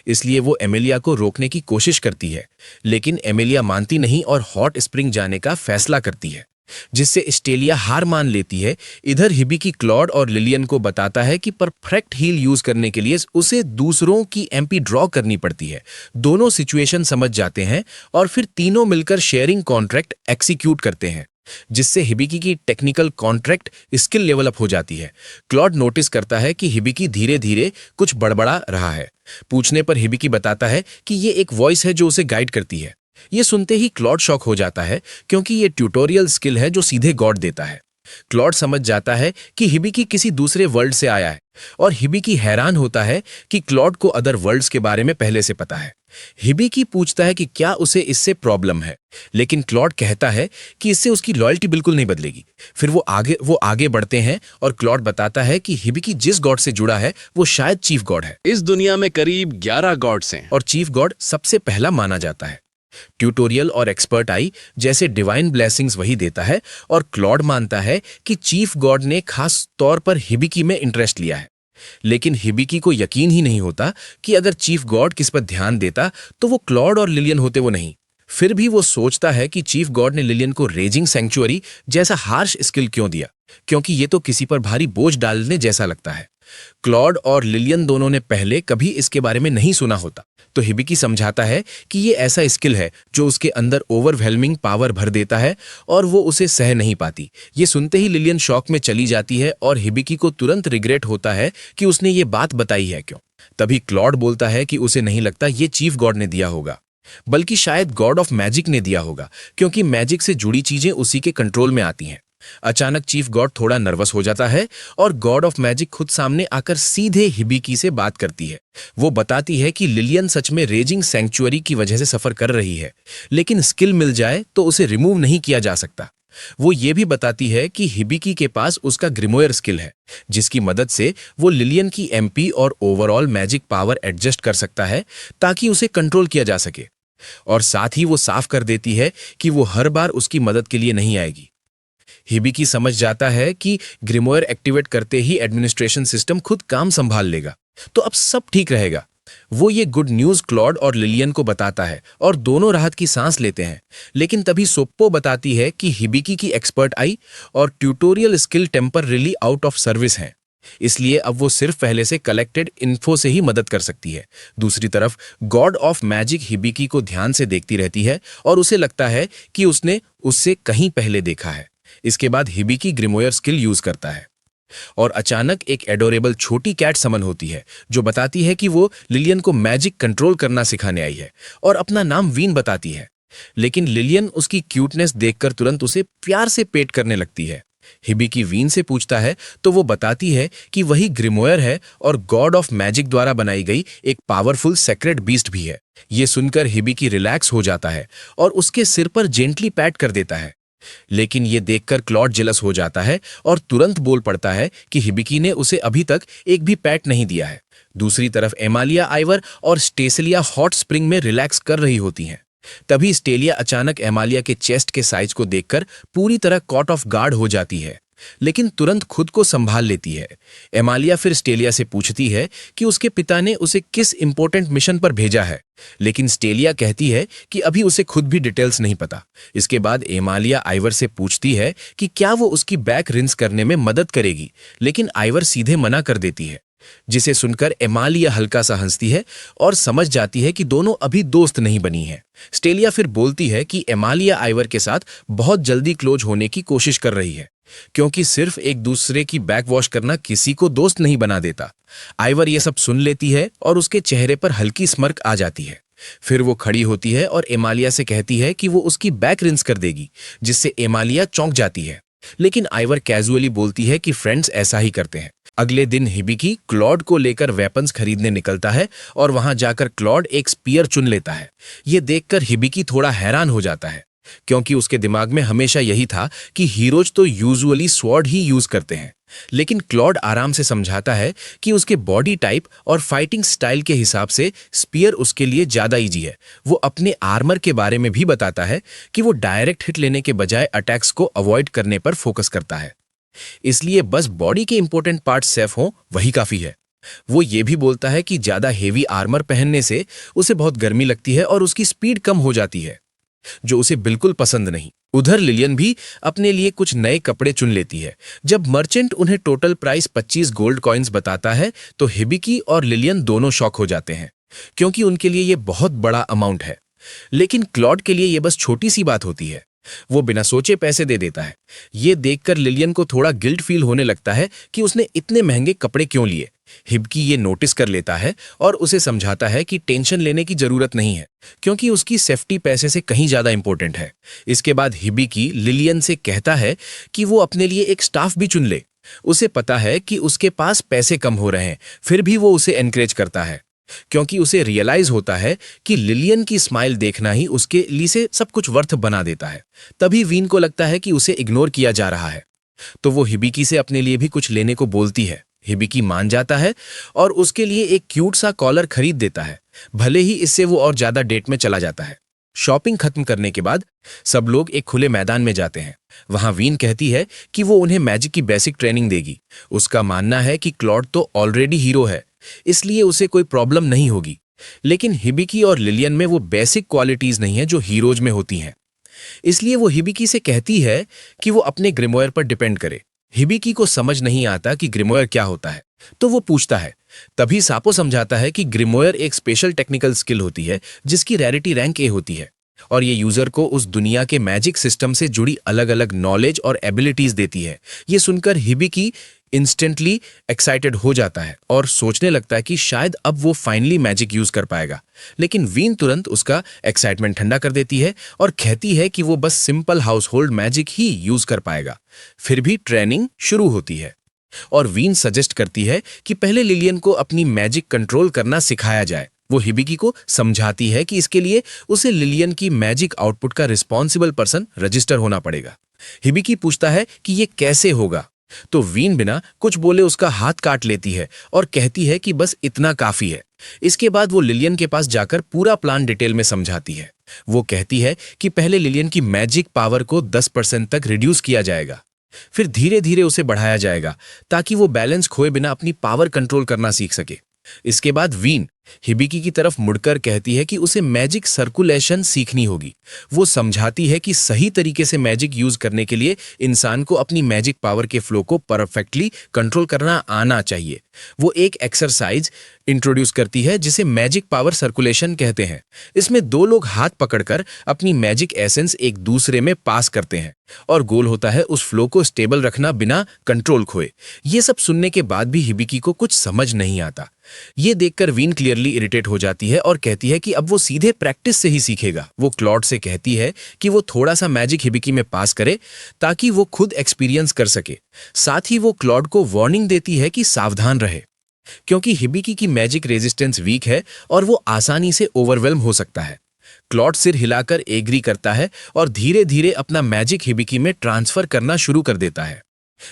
इसलिए वो एमेलिया को रोकने की कोशिश करती है, लेकिन एमेलिया मानती नहीं और हॉट स्प्रिंग जाने का फैसला करती है, जिससे स्टेलिया हार मान लेती है। इधर हिबिकी क्लॉड और लिलियन को बताता है कि परफेक्ट हील यूज करने के लिए उसे दूसरों की एमपी ड्रॉ करनी पड़ती है। दोनों सिचुएशन समझ जाते हैं और फिर तीनों मिलकर शेयरिंग कॉन्ट्रैक्ट एक्सिक्यूट करते हैं, जिससे हिबिकी की technical contract skill level up हो जाती है। क्लॉड नोटिस करता है कि हिबिकी धीरे धीरे कुछ बड़बड़ा रहा है। पूछने पर हिबिकी बताता है कि ये एक वॉइस है जो उसे गाइड करती है। ये सुनते ही क्लॉड शॉक हो जाता है, क्योंकि ये ट्यूटोरियल स्किल है जो सीधे गॉड देता है। क्लॉड समझ जाता है कि हिबिकी किसी दूसरे वर्ल्ड से आया है और हिबिकी हैरान होता है कि क्लॉड को अदर वर्ल्ड्स के बारे में पहले से पता है। हिबिकी पूछता है कि क्या उसे इससे प्रॉब्लम है, लेकिन क्लॉड कहता है कि इससे उसकी लॉयल्टी बिल्कुल नहीं बदलेगी। फिर वो आगे बढ़ते हैं और क्लॉड बताता है कि हिबिकी जिस गॉड से जुड़ा है वो शायद चीफ गॉड है। इस दुनिया में करीब 11 गॉड्स हैं और चीफ गॉड सबसे पहला माना जाता है। ट्यूटोरियल और एक्सपर्ट आई जैसे डिवाइन ब्लेसिंग्स वही देता है और क्लॉड मानता है कि चीफ गॉड ने खास तौर पर हिबिकी में इंटरेस्ट लिया है। लेकिन हिबिकी को यकीन ही नहीं होता कि अगर चीफ गॉड किस पर ध्यान देता तो वो क्लॉड और लिलियन होते वो नहीं। फिर भी वो सोचता है कि चीफ गॉड ने लिलियन को रेजिंग सैंक्चुअरी जैसा हार्श स्किल क्यों दिया, क्योंकि ये तो किसी पर भारी बोझ डालने जैसा लगता है। क्लॉड और लिलियन दोनों ने पहले कभी इसके बारे में नहीं सुना होता, तो हिबिकी समझाता है कि ये ऐसा स्किल है जो उसके अंदर ओवरवेलमिंग पावर भर देता है और वो उसे सह नहीं पाती। ये सुनते ही लिलियन शॉक में चली जाती है और हिबिकी को तुरंत रिग्रेट होता है कि उसने ये बात बताई है क्यों। तभी क्लॉड बोलता है कि उसे नहीं लगता ये चीफ गॉड ने दिया होगा, बल्कि शायद गॉड ऑफ मैजिक ने दिया होगा, क्योंकि मैजिक से जुड़ी चीजें उसी के कंट्रोल में आती हैं। अचानक चीफ गॉड थोड़ा नर्वस हो जाता है और गॉड ऑफ मैजिक खुद सामने आकर सीधे हिबिकी से बात करती है। वो बताती है कि लिलियन सच में रेजिंग सैंक्चुअरी की वजह से सफर कर रही है, लेकिन स्किल मिल जाए तो उसे रिमूव नहीं किया जा सकता। वो ये भी बताती है कि हिबिकी के पास उसका ग्रिमोयर स्किल है, जिसकी मदद से वो लिलियन की एमपी और ओवरऑल मैजिक पावर एडजस्ट कर सकता है ताकि उसे कंट्रोल किया जा सके। और साथ ही वो साफ कर देती है कि वो हर बार उसकी मदद के लिए नहीं आएगी। हिबिकी समझ जाता है कि ग्रिमोयर एक्टिवेट करते ही एडमिनिस्ट्रेशन सिस्टम खुद काम संभाल लेगा, तो अब सब ठीक रहेगा। वो ये गुड न्यूज क्लॉड और लिलियन को बताता है और दोनों राहत की सांस लेते हैं। लेकिन तभी सोप्पो बताती है कि हिबिकी की एक्सपर्ट आई और tutorial skill temporarily out of service हैं, इसलिए अब वो सिर्फ पहले से कलेक्टेड इन्फो से ही मदद कर सकती है। दूसरी तरफ गॉड ऑफ मैजिक हिबिकी को ध्यान से देखती रहती है और उसे लगता है कि उसने उससे कहीं पहले देखा है। इसके बाद हिबिकी ग्रिमोयर स्किल यूज करता है और अचानक एक एडोरेबल छोटी कैट समन होती है जो बताती है कि वो लिलियन को मैजिक कंट्रोल करना सिखाने आई है और अपना नाम वीन बताती है। लेकिन लिलियन उसकी क्यूटनेस देखकर तुरंत उसे प्यार से पेट करने लगती है। हिबिकी वीन से पूछता है तो वो बताती है कि वही ग्रिमोयर है और गॉड ऑफ मैजिक द्वारा बनाई गई एक पावरफुल सेक्रेट बीस्ट भी है। ये सुनकर हिबिकी रिलैक्स हो जाता है और उसके सिर पर जेंटली पैट कर देता है। लेकिन ये देखकर क्लॉड जेलस हो जाता है और तुरंत बोल पड़ता है कि हिबिकी ने उसे अभी तक एक भी पैट नहीं दिया है। दूसरी तरफ एमालिया आइवर और स्टेसिलिया हॉट स्प्रिंग में रिलैक्स कर रही होती हैं। तभी स्टेलिया अचानक एमालिया के चेस्ट के साइज को देखकर पूरी तरह कॉट ऑफ गार्ड हो जाती है, लेकिन तुरंत खुद को संभाल लेती है। एमालिया फिर स्टेलिया से पूछती है कि उसके पिता ने उसे किस इंपॉर्टेंट मिशन पर भेजा है, लेकिन स्टेलिया कहती है कि अभी उसे खुद भी डिटेल्स नहीं पता। इसके बाद एमालिया आइवर से पूछती है कि क्या वो उसकी बैक रिंस करने में मदद करेगी, लेकिन आइवर सीधे मना कर देती है, जिसे सुनकर एमालिया हल्का सा हंसती है और समझ जाती है कि दोनों अभी दोस्त नहीं बनी हैं। स्टेलिया फिर बोलती है कि एमालिया आइवर के साथ बहुत जल्दी क्लोज होने की कोशिश कर रही है, क्योंकि सिर्फ एक दूसरे की बैक वॉश करना किसी को दोस्त नहीं बना देता। आइवर ये सब सुन लेती है और उसके चेहरे पर हल्की स्मर्क आ जाती है। फिर वो खड़ी होती है और एमालिया से कहती है कि वो उसकी बैक रिंस कर देगी, जिससे एमालिया चौंक जाती है। लेकिन आइवर कैजुअली बोलती है कि फ्रेंड्स ऐसा ही करते हैं। अगले दिन हिबिकी क्लॉड को लेकर वेपन्स खरीदने निकलता है और वहां जाकर क्लॉड एक स्पीयर चुन लेता है। ये देखकर हिबिकी थोड़ा हैरान हो जाता है, क्योंकि उसके दिमाग में हमेशा यही था कि हीरोज तो यूजुअली स्वॉर्ड ही यूज करते हैं। लेकिन क्लॉड आराम से समझाता है कि उसके बॉडी टाइप और फाइटिंग स्टाइल के हिसाब से स्पीयर उसके लिए ज्यादा इजी है। वो अपने आर्मर के बारे में भी बताता है कि वो डायरेक्ट हिट लेने के बजाय अटैक्स को अवॉइड करने पर फोकस करता है, इसलिए बस बॉडी के इंपॉर्टेंट पार्ट सेफ हों वही काफी है। वो ये भी बोलता है कि ज्यादा हेवी आर्मर पहनने से उसे बहुत गर्मी लगती है और उसकी स्पीड कम हो जाती है, जो उसे बिल्कुल पसंद नहीं। उधर लिलियन भी अपने लिए कुछ नए कपड़े चुन लेती है। जब मर्चेंट उन्हें टोटल प्राइस 25 गोल्ड कॉइन्स बताता है तो हिबिकी और लिलियन दोनों शॉक हो जाते हैं, क्योंकि उनके लिए ये बहुत बड़ा अमाउंट है। लेकिन क्लॉड के लिए ये बस छोटी सी बात होती है। वो बिना सोचे पैसे दे देता है। ये देखकर लिलियन को थोड़ा गिल्ट फील होने लगता है कि उसने इतने महंगे कपड़े क्यों लिए। हिबिकी ये नोटिस कर लेता है और उसे समझाता है कि टेंशन लेने की जरूरत नहीं है, क्योंकि उसकी सेफ्टी पैसे से कहीं ज्यादा इंपॉर्टेंट है। इसके बाद हिबिकी लिलियन से कहता है कि वो अपने लिए एक स्टाफ भी चुन ले। उसे पता है कि उसके पास पैसे कम हो रहे हैं, फिर भी वो उसे एनकरेज करता है, क्योंकि उसे रियलाइज होता है कि लिलियन की स्माइल देखना ही उसके लिए से सब कुछ वर्थ बना देता है। तभी वीन को लगता है कि उसे इग्नोर किया जा रहा है, तो वो हिबिकी से अपने लिए भी कुछ लेने को बोलती है। हिबिकी मान जाता है और उसके लिए एक क्यूट सा कॉलर खरीद देता है, भले ही इससे वो और ज्यादा डेट में चला जाता है। शॉपिंग खत्म करने के बाद सब लोग एक खुले मैदान में जाते हैं। वहां वीन कहती है कि वो उन्हें मैजिक की बेसिक ट्रेनिंग देगी। उसका मानना है कि क्लॉड तो ऑलरेडी हीरो है, इसलिए उसे कोई प्रॉब्लम नहीं होगी। लेकिन हिबिकी और लिलियन में वो बेसिक क्वालिटीज नहीं है जो हीरोज में होती हैं। इसलिए वो हिबिकी से कहती है कि वो अपने ग्रिमोयर पर डिपेंड करे। हिबिकी को समझ नहीं आता कि ग्रिमोयर क्या होता है, तो वो पूछता है। तभी सापो समझाता है कि ग्रिमोयर एक स्पेशल टेक्निकल स्किल होती है जिसकी रैरिटी रैंक ए होती है, और ये यूजर को उस दुनिया के मैजिक सिस्टम से जुड़ी अलग अलग नॉलेज और एबिलिटीज देती है। ये सुनकर हिबिकी इंस्टेंटली एक्साइटेड हो जाता है और सोचने लगता है कि शायद अब वो फाइनली मैजिक यूज कर पाएगा। लेकिन वीन तुरंत उसका एक्साइटमेंट ठंडा कर देती है और कहती है कि वो बस सिंपल हाउस होल्ड मैजिक ही यूज कर पाएगा। फिर भी ट्रेनिंग शुरू होती है और वीन सजेस्ट करती है कि पहले लिलियन को अपनी मैजिक कंट्रोल करना सिखाया जाए। वो हिबिकी को समझाती है कि इसके लिए उसे लिलियन की मैजिक आउटपुट का रिस्पॉन्सिबल पर्सन रजिस्टर होना पड़ेगा। हिबिकी पूछता है कि ये कैसे होगा, तो वीन बिना कुछ बोले उसका हाथ काट लेती है और कहती है कि बस इतना काफी है। इसके बाद वो लिलियन के पास जाकर पूरा प्लान डिटेल में समझाती है। वो कहती है कि पहले लिलियन की मैजिक पावर को 10% तक रिड्यूस किया जाएगा, फिर धीरे धीरे उसे बढ़ाया जाएगा ताकि वो बैलेंस खोए बिना अपनी पावर कंट्रोल करना सीख सके। इसके बाद वीन हिबिकी की तरफ मुड़कर कहती है कि उसे मैजिक सर्कुलेशन सीखनी होगी। वो समझाती है कि सही तरीके से मैजिक यूज करने के लिए इंसान को अपनी मैजिक पावर के फ्लो को परफेक्टली कंट्रोल करना आना चाहिए। वो एक एक्सरसाइज इंट्रोड्यूस करती है जिसे मैजिक पावर सर्कुलेशन कहते हैं। इसमें दो लोग हाथ पकड़कर अपनी मैजिक एसेंस एक दूसरे में पास करते हैं और गोल होता है उस फ्लो को स्टेबल रखना बिना कंट्रोल खोए। ये सब सुनने के बाद भी हिबिकी को कुछ समझ नहीं आता। ये देखकर वीन क्लियरली इरिटेट हो जाती है और कहती है कि अब वो सीधे प्रैक्टिस से ही सीखेगा। वो क्लॉड से कहती है कि वो थोड़ा सा मैजिक हिबिकी में पास करे ताकि वो खुद एक्सपीरियंस कर सके। साथ ही वो क्लॉड को वार्निंग देती है कि सावधान रहे, क्योंकि हिबिकी की मैजिक रेजिस्टेंस वीक है और वो आसानी से ओवरवेल्म हो सकता है। क्लॉड सिर हिलाकर एग्री करता है और धीरे धीरे अपना मैजिक हिबिकी में ट्रांसफर करना शुरू कर देता है।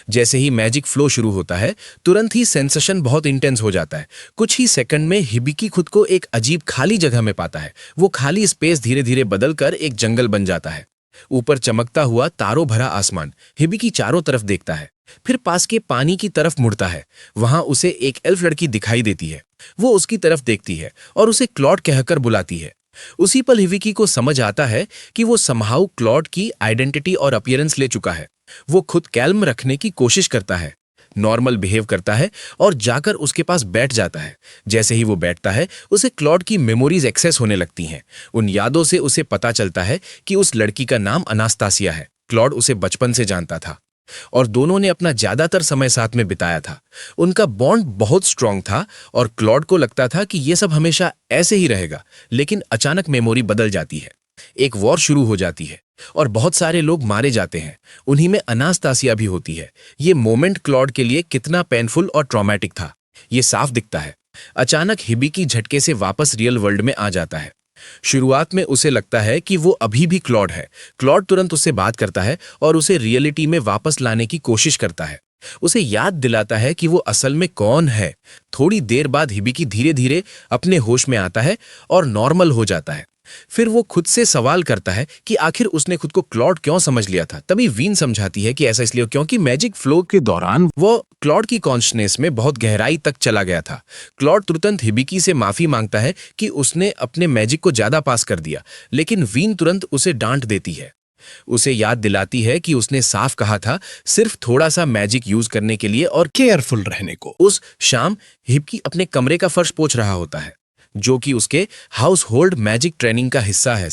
जैसे ही मैजिक फ्लो शुरू होता है, तुरंत ही सेंसेशन बहुत इंटेंस हो जाता है। कुछ ही सेकंड में हिबिकी खुद को एक अजीब खाली जगह में पाता है। वो खाली स्पेस धीरे धीरे बदलकर एक जंगल बन जाता है। ऊपर चमकता हुआ तारों भरा आसमान। हिबिकी चारों तरफ देखता है, फिर पास के पानी की तरफ मुड़ता है। वहां उसे एक एल्फ लड़की दिखाई देती है। वो उसकी तरफ देखती है और उसे क्लॉड कहकर बुलाती है। उसी पल हिबिकी को समझ आता है कि वो समहाउ क्लॉड की आइडेंटिटी और अपीयरेंस ले चुका है। वो खुद कैल्म रखने की कोशिश करता है, नॉर्मल बिहेव करता है और जाकर उसके पास बैठ जाता है। जैसे ही वो बैठता है, उसे क्लॉड की मेमोरीज एक्सेस होने लगती हैं। उन यादों से उसे पता चलता है कि उस लड़की का नाम अनास्तासिया है। क्लॉड उसे बचपन से जानता था और दोनों ने अपना ज्यादातर समय साथ में बिताया था। उनका बॉन्ड बहुत स्ट्रांग था और क्लॉड को लगता था कि ये सब हमेशा ऐसे ही रहेगा। लेकिन अचानक मेमोरी बदल जाती है। एक वॉर शुरू हो जाती है और बहुत सारे लोग मारे जाते हैं। उन्हीं में अनास्तासिया भी होती है। ये मोमेंट क्लॉड के लिए कितना पेनफुल और ट्रॉमेटिक था, ये साफ दिखता है। अचानक हिबिकी झटके से वापस रियल वर्ल्ड में आ जाता है। शुरुआत में उसे लगता है कि वो अभी भी क्लॉड है। क्लॉड तुरंत उससे बात करता है और उसे रियलिटी में वापस लाने की कोशिश करता है। उसे याद दिलाता है कि वो असल में कौन है। थोड़ी देर बाद हिबिकी धीरे धीरे अपने होश में आता है और नॉर्मल हो जाता है। फिर वो खुद से सवाल करता है कि आखिर उसने खुद को क्लॉड क्यों समझ लिया था। तभी वीन समझाती है कि ऐसा इसलिए क्योंकि मैजिक फ्लो के दौरान वो क्लॉड की कॉन्शनेस में बहुत गहराई तक चला गया था। क्लॉड तुरंत हिबिकी से माफी मांगता है कि उसने अपने मैजिक को ज्यादा पास कर दिया, लेकिन वीन तुरंत उसे डांट देती है। उसे याद दिलाती है कि उसने साफ कहा था सिर्फ थोड़ा सा मैजिक यूज करने के लिए और केयरफुल रहने को। उस शाम हिबिकी अपने कमरे का फर्श पोंछ रहा होता है, जो कि उसके हाउस होल्ड मैजिक ट्रेनिंग का हिस्सा है।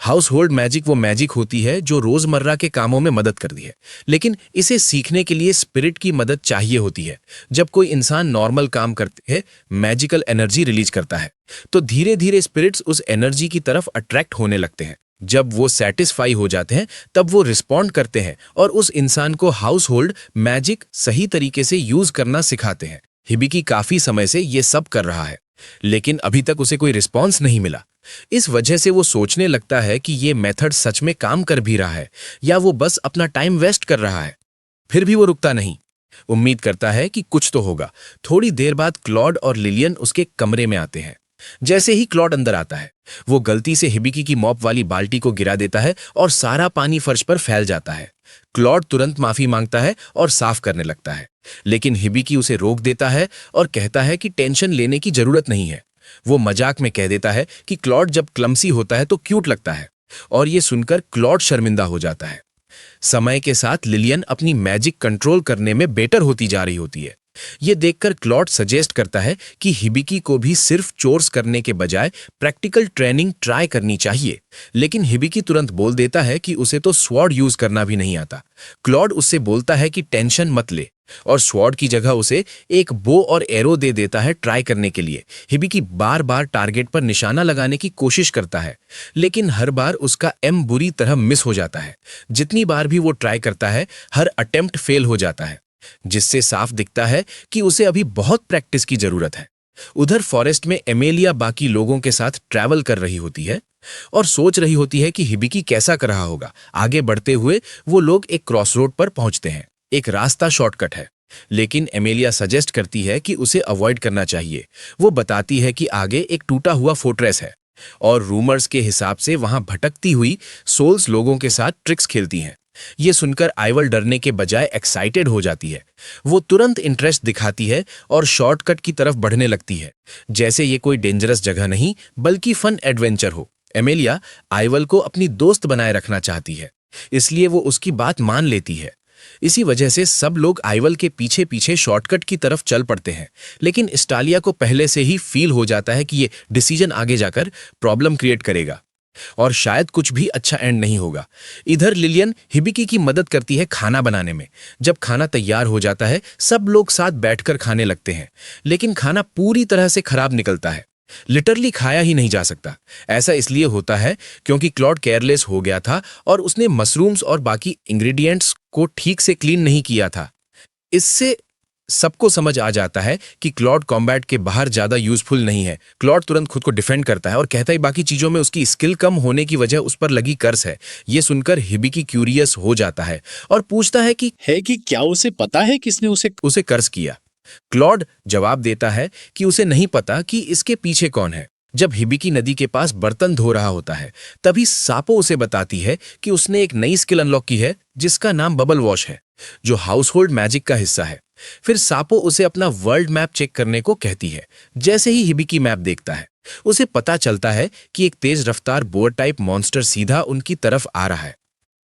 हाउस होल्ड मैजिक वो मैजिक होती है जो रोजमर्रा के कामों में मदद करती है, लेकिन इसे सीखने के लिए स्पिरिट की मदद चाहिए होती है। जब कोई इंसान नॉर्मल काम करते हैं, मैजिकल एनर्जी रिलीज करता है, तो धीरे धीरे स्पिरिट्स उस एनर्जी की तरफ अट्रैक्ट होने लगते हैं। जब वो सेटिस्फाई हो जाते हैं, तब वो रिस्पॉन्ड करते हैं और उस इंसान को हाउस होल्ड मैजिक सही तरीके से यूज करना सिखाते हैं। हिबिकी काफी समय से ये सब कर रहा है, लेकिन अभी तक उसे कोई रिस्पॉन्स नहीं मिला। इस वजह से वो सोचने लगता है कि ये मेथड सच में काम कर भी रहा है या वो बस अपना टाइम वेस्ट कर रहा है। फिर भी वो रुकता नहीं, उम्मीद करता है कि कुछ तो होगा। थोड़ी देर बाद क्लॉड और लिलियन उसके कमरे में आते हैं। जैसे ही क्लॉड अंदर आता है, वो गलती से हिबिकी की मॉप वाली बाल्टी को गिरा देता है और सारा पानी फर्श पर फैल जाता है। क्लॉड तुरंत माफी मांगता है और साफ करने लगता है, लेकिन हिबिकी उसे रोक देता है और कहता है कि टेंशन लेने की जरूरत नहीं है। वो मजाक में कह देता है कि क्लॉड जब क्लमसी होता है तो क्यूट लगता है, और ये सुनकर क्लॉड शर्मिंदा हो जाता है। समय के साथ लिलियन अपनी मैजिक कंट्रोल करने में बेटर होती जा रही होती है। ये देखकर क्लॉड सजेस्ट करता है कि हिबिकी को भी सिर्फ चोर्स करने के बजाय प्रैक्टिकल ट्रेनिंग ट्राई करनी चाहिए, लेकिन हिबिकी तुरंत बोल देता है कि उसे तो स्वॉर्ड यूज करना भी नहीं आता। क्लॉड उससे बोलता है कि टेंशन मत ले, और स्वॉर्ड की जगह उसे एक बो और एरो दे देता है ट्राई करने के लिए। हिबिकी बार बार टारगेट पर निशाना लगाने की कोशिश करता है, लेकिन हर बार उसका एम बुरी तरह मिस हो जाता है। जितनी बार भी वो ट्राई करता है, हर अटेम्प्ट फेल हो जाता है, जिससे साफ दिखता है कि उसे अभी बहुत प्रैक्टिस की जरूरत है। उधर फॉरेस्ट में एमेलिया बाकी लोगों के साथ ट्रैवल कर रही होती है और सोच रही होती है कि हिबिकी कैसा कर रहा होगा। आगे बढ़ते हुए वो लोग एक क्रॉसरोड पर पहुंचते हैं। एक रास्ता शॉर्टकट है, लेकिन एमेलिया सजेस्ट करती है कि उसे अवॉइड करना चाहिए। वो बताती है कि आगे एक टूटा हुआ फोर्ट्रेस है और रूमर्स के हिसाब से वहां भटकती हुई सोल्स लोगों के साथ ट्रिक्स खेलती हैं। ये सुनकर आइवल डरने के बजाय एक्साइटेड हो जाती है। वो तुरंत इंटरेस्ट दिखाती है और शॉर्टकट की तरफ बढ़ने लगती है, जैसे ये कोई डेंजरस जगह नहीं बल्कि फन एडवेंचर हो। एमेलिया आइवल को अपनी दोस्त बनाए रखना चाहती है, इसलिए वो उसकी बात मान लेती है। इसी वजह से सब लोग आइवल के पीछे पीछे शॉर्टकट की तरफ चल पड़ते हैं, लेकिन स्टालिया को पहले से ही फील हो जाता है कि ये डिसीजन आगे जाकर प्रॉब्लम क्रिएट करेगा और शायद कुछ भी अच्छा एंड नहीं होगा। इधर लिलियन हिबिकी की मदद करती है खाना बनाने में। जब खाना तैयार हो जाता है, सब लोग साथ बैठकर खाने लगते हैं, लेकिन खाना पूरी तरह से खराब निकलता है। लिटरली खाया ही नहीं जा सकता। ऐसा इसलिए होता है क्योंकि क्लॉड केयरलेस हो गया था और उसने मशरूम्स और बाकी इंग्रेडिएंट्स को ठीक से क्लीन नहीं किया था। इससे सबको समझ आ जाता है कि क्लॉड कॉम्बैट के बाहर ज्यादा यूजफुल नहीं है। क्लॉड तुरंत खुद को डिफेंड करता है और कहता है बाकी चीजों में उसकी स्किल कम होने की वजह उस पर लगी कर्ज है। ये सुनकर हिबिकी क्यूरियस हो जाता है और पूछता है कि क्या उसे पता है किसने उसे कर्ज किया। क्लॉड जवाब देता है कि उसे नहीं पता कि इसके पीछे कौन है। जब हिबिकी नदी के पास बर्तन धो रहा होता है, तभी सापो उसे बताती है कि उसने एक नई स्किल अनलॉक की है जिसका नाम बबल वॉश है, जो हाउसहोल्ड मैजिक का हिस्सा है। फिर सापो उसे अपना वर्ल्ड मैप चेक करने को कहती है। जैसे ही हिबिकी मैप देखता है, उसे पता चलता है कि एक तेज रफ्तार बोर टाइप मॉन्स्टर सीधा उनकी तरफ आ रहा है।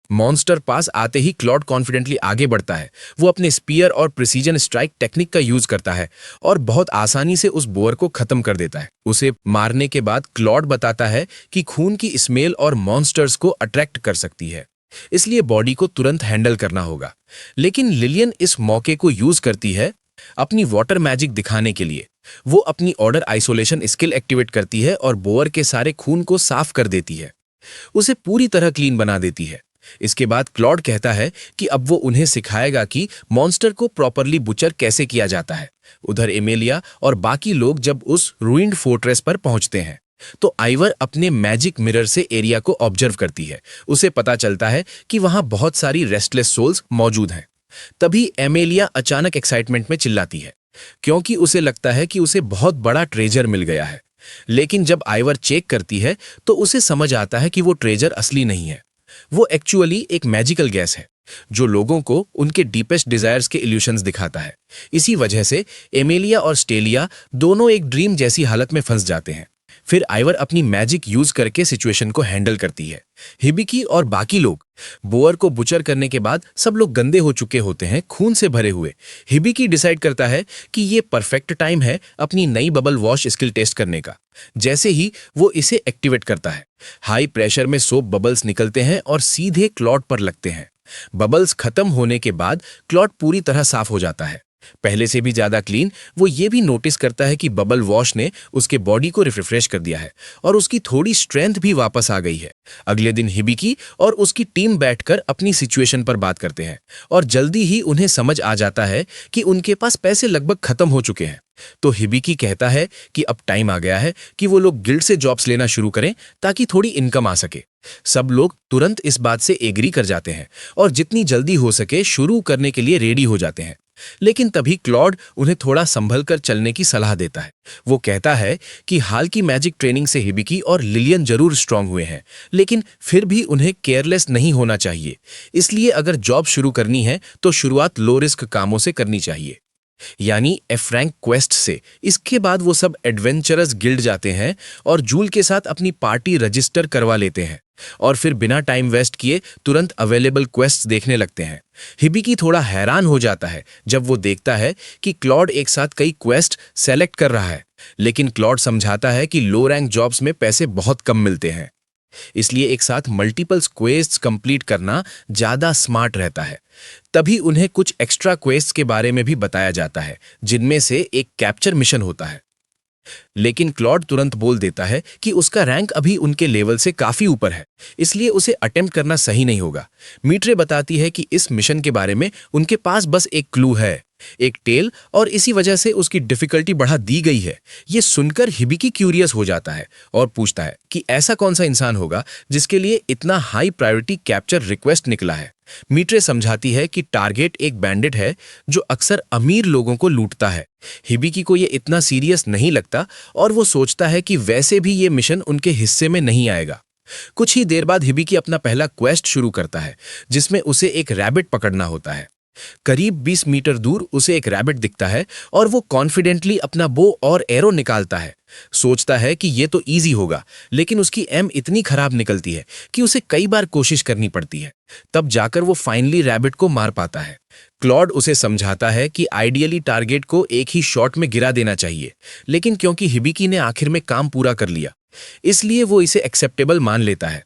मॉन्स्टर पास आते ही क्लॉड कॉन्फिडेंटली आगे बढ़ता है। वो अपने स्पीयर और प्रिसीजन स्ट्राइक टेक्निक का यूज करता है और बहुत आसानी से उस बोर को खत्म कर देता है। उसे मारने के बाद क्लॉड बताता है कि खून की स्मेल और मॉन्स्टर्स को अट्रैक्ट कर सकती है, इसलिए बॉडी को तुरंत हैंडल करना होगा। लेकिन लिलियन इस मौके को यूज करती है अपनी वाटर मैजिक दिखाने के लिए। वो अपनी ऑर्डर आइसोलेशन स्किल एक्टिवेट करती है और बोअर के सारे खून को साफ कर देती है, उसे पूरी तरह क्लीन बना देती है। इसके बाद क्लॉड कहता है कि अब वो उन्हें सिखाएगा कि मॉन्स्टर को प्रॉपरली बुचर कैसे किया जाता है। उधर एमेलिया और बाकी लोग जब उस रूइंड फोर्ट्रेस पर पहुंचते हैं, तो आइवर अपने मैजिक मिरर से एरिया को ऑब्जर्व करती है। उसे पता चलता है कि वहां बहुत सारी रेस्टलेस सोल्स मौजूद हैं। तभी एमेलिया अचानक एक्साइटमेंट में चिल्लाती है, क्योंकि उसे लगता है कि उसे बहुत बड़ा ट्रेजर मिल गया है। लेकिन जब आइवर चेक करती है, तो उसे समझ आता है कि वो ट्रेजर असली नहीं है। वो एक्चुअली एक मैजिकल गैस है जो लोगों को उनके डीपेस्ट डिजायर्स के इल्यूशंस दिखाता है। इसी वजह से एमेलिया और स्टेलिया दोनों एक ड्रीम जैसी हालत में फंस जाते हैं। फिर आइवर अपनी मैजिक यूज करके सिचुएशन को हैंडल करती है। हिबिकी और बाकी लोग बोअर को बुचर करने के बाद सब लोग गंदे हो चुके होते हैं, खून से भरे हुए। हिबिकी डिसाइड करता है कि ये परफेक्ट टाइम है अपनी नई बबल वॉश स्किल टेस्ट करने का। जैसे ही वो इसे एक्टिवेट करता है, हाई प्रेशर में सोप बबल्स निकलते हैं और सीधे क्लॉड पर लगते हैं। बबल्स खत्म होने के बाद क्लॉड पूरी तरह साफ हो जाता है, पहले से भी ज्यादा क्लीन। वो ये भी नोटिस करता है कि बबल वॉश ने उसके बॉडी को रिफ्रेश कर दिया है और उसकी थोड़ी स्ट्रेंथ भी वापस आ गई है। अगले दिन हिबिकी और उसकी टीम बैठकर अपनी सिचुएशन पर बात करते हैं और जल्दी ही उन्हें समझ आ जाता है कि उनके पास पैसे लगभग खत्म हो चुके हैं। तो हिबिकी कहता है कि अब टाइम आ गया है कि वो लोग गिल्ड से जॉब्स लेना शुरू करें ताकि थोड़ी इनकम आ सके। सब लोग तुरंत इस बात से एग्री कर जाते हैं और जितनी जल्दी हो सके शुरू करने के लिए रेडी हो जाते हैं। लेकिन तभी क्लॉड उन्हें थोड़ा संभल कर चलने की सलाह देता है। वो कहता है कि हाल की मैजिक ट्रेनिंग से हिबिकी और लिलियन जरूर स्ट्रांग हुए हैं, लेकिन फिर भी उन्हें केयरलेस नहीं होना चाहिए। इसलिए अगर जॉब शुरू करनी है तो शुरुआत लो रिस्क कामों से करनी चाहिए। यानी एफ रैंक क्वेस्ट से। इसके बाद वो सब एडवेंचरस गिल्ड जाते हैं और जूल के साथ अपनी पार्टी रजिस्टर करवा लेते हैं और फिर बिना टाइम वेस्ट किए तुरंत अवेलेबल क्वेस्ट्स देखने लगते हैं। हिबिकी थोड़ा हैरान हो जाता है जब वो देखता है कि क्लॉड एक साथ कई क्वेस्ट सेलेक्ट कर रहा है, लेकिन क्लॉड समझाता है कि लो रैंक जॉब्स में पैसे बहुत कम मिलते हैं, इसलिए एक साथ मल्टीपल क्वेस्ट्स कंप्लीट करना ज्यादा स्मार्ट रहता है। तभी उन्हें कुछ एक्स्ट्रा क्वेस्ट्स के बारे में भी बताया जाता है, जिनमें से एक कैप्चर मिशन होता है। लेकिन क्लॉड तुरंत बोल देता है कि उसका रैंक अभी उनके लेवल से काफी ऊपर है, इसलिए उसे अटेम्प्ट करना सही नहीं होगा। मीट्रे बताती है कि इस मिशन के बारे में उनके पास बस एक क्लू है, एक टेल, और इसी वजह से उसकी डिफिकल्टी बढ़ा दी गई है। ये सुनकर हिबिकी क्यूरियस हो जाता है और पूछता है कि ऐसा कौन सा इंसान होगा जिसके लिए इतना हाई प्रायोरिटी कैप्चर रिक्वेस्ट निकला है। मीट्रे समझाती है कि टारगेट एक बैंडिट है जो अक्सर अमीर लोगों को लूटता है। हिबिकी को ये इतना सीरियस नहीं लगता और वो सोचता है कि वैसे भी ये मिशन उनके हिस्से में नहीं आएगा। कुछ ही देर बाद हिबिकी अपना पहला क्वेस्ट शुरू करता है, जिसमें उसे एक रैबिट पकड़ना होता है। करीब 20 मीटर दूर उसे एक रैबिट दिखता है और वो कॉन्फिडेंटली अपना बो और एरो निकालता है। सोचता है कि ये तो इजी होगा, लेकिन उसकी एम इतनी खराब निकलती है कि उसे कई बार कोशिश करनी पड़ती है। तब जाकर वो फाइनली रैबिट को मार पाता है। क्लॉड उसे समझाता है कि आइडियली टारगेट को एक ही शॉट में गिरा देना चाहिए, लेकिन क्योंकि हिबिकी ने आखिर में काम पूरा कर लिया, इसलिए वो इसे एक्सेप्टेबल मान लेता है।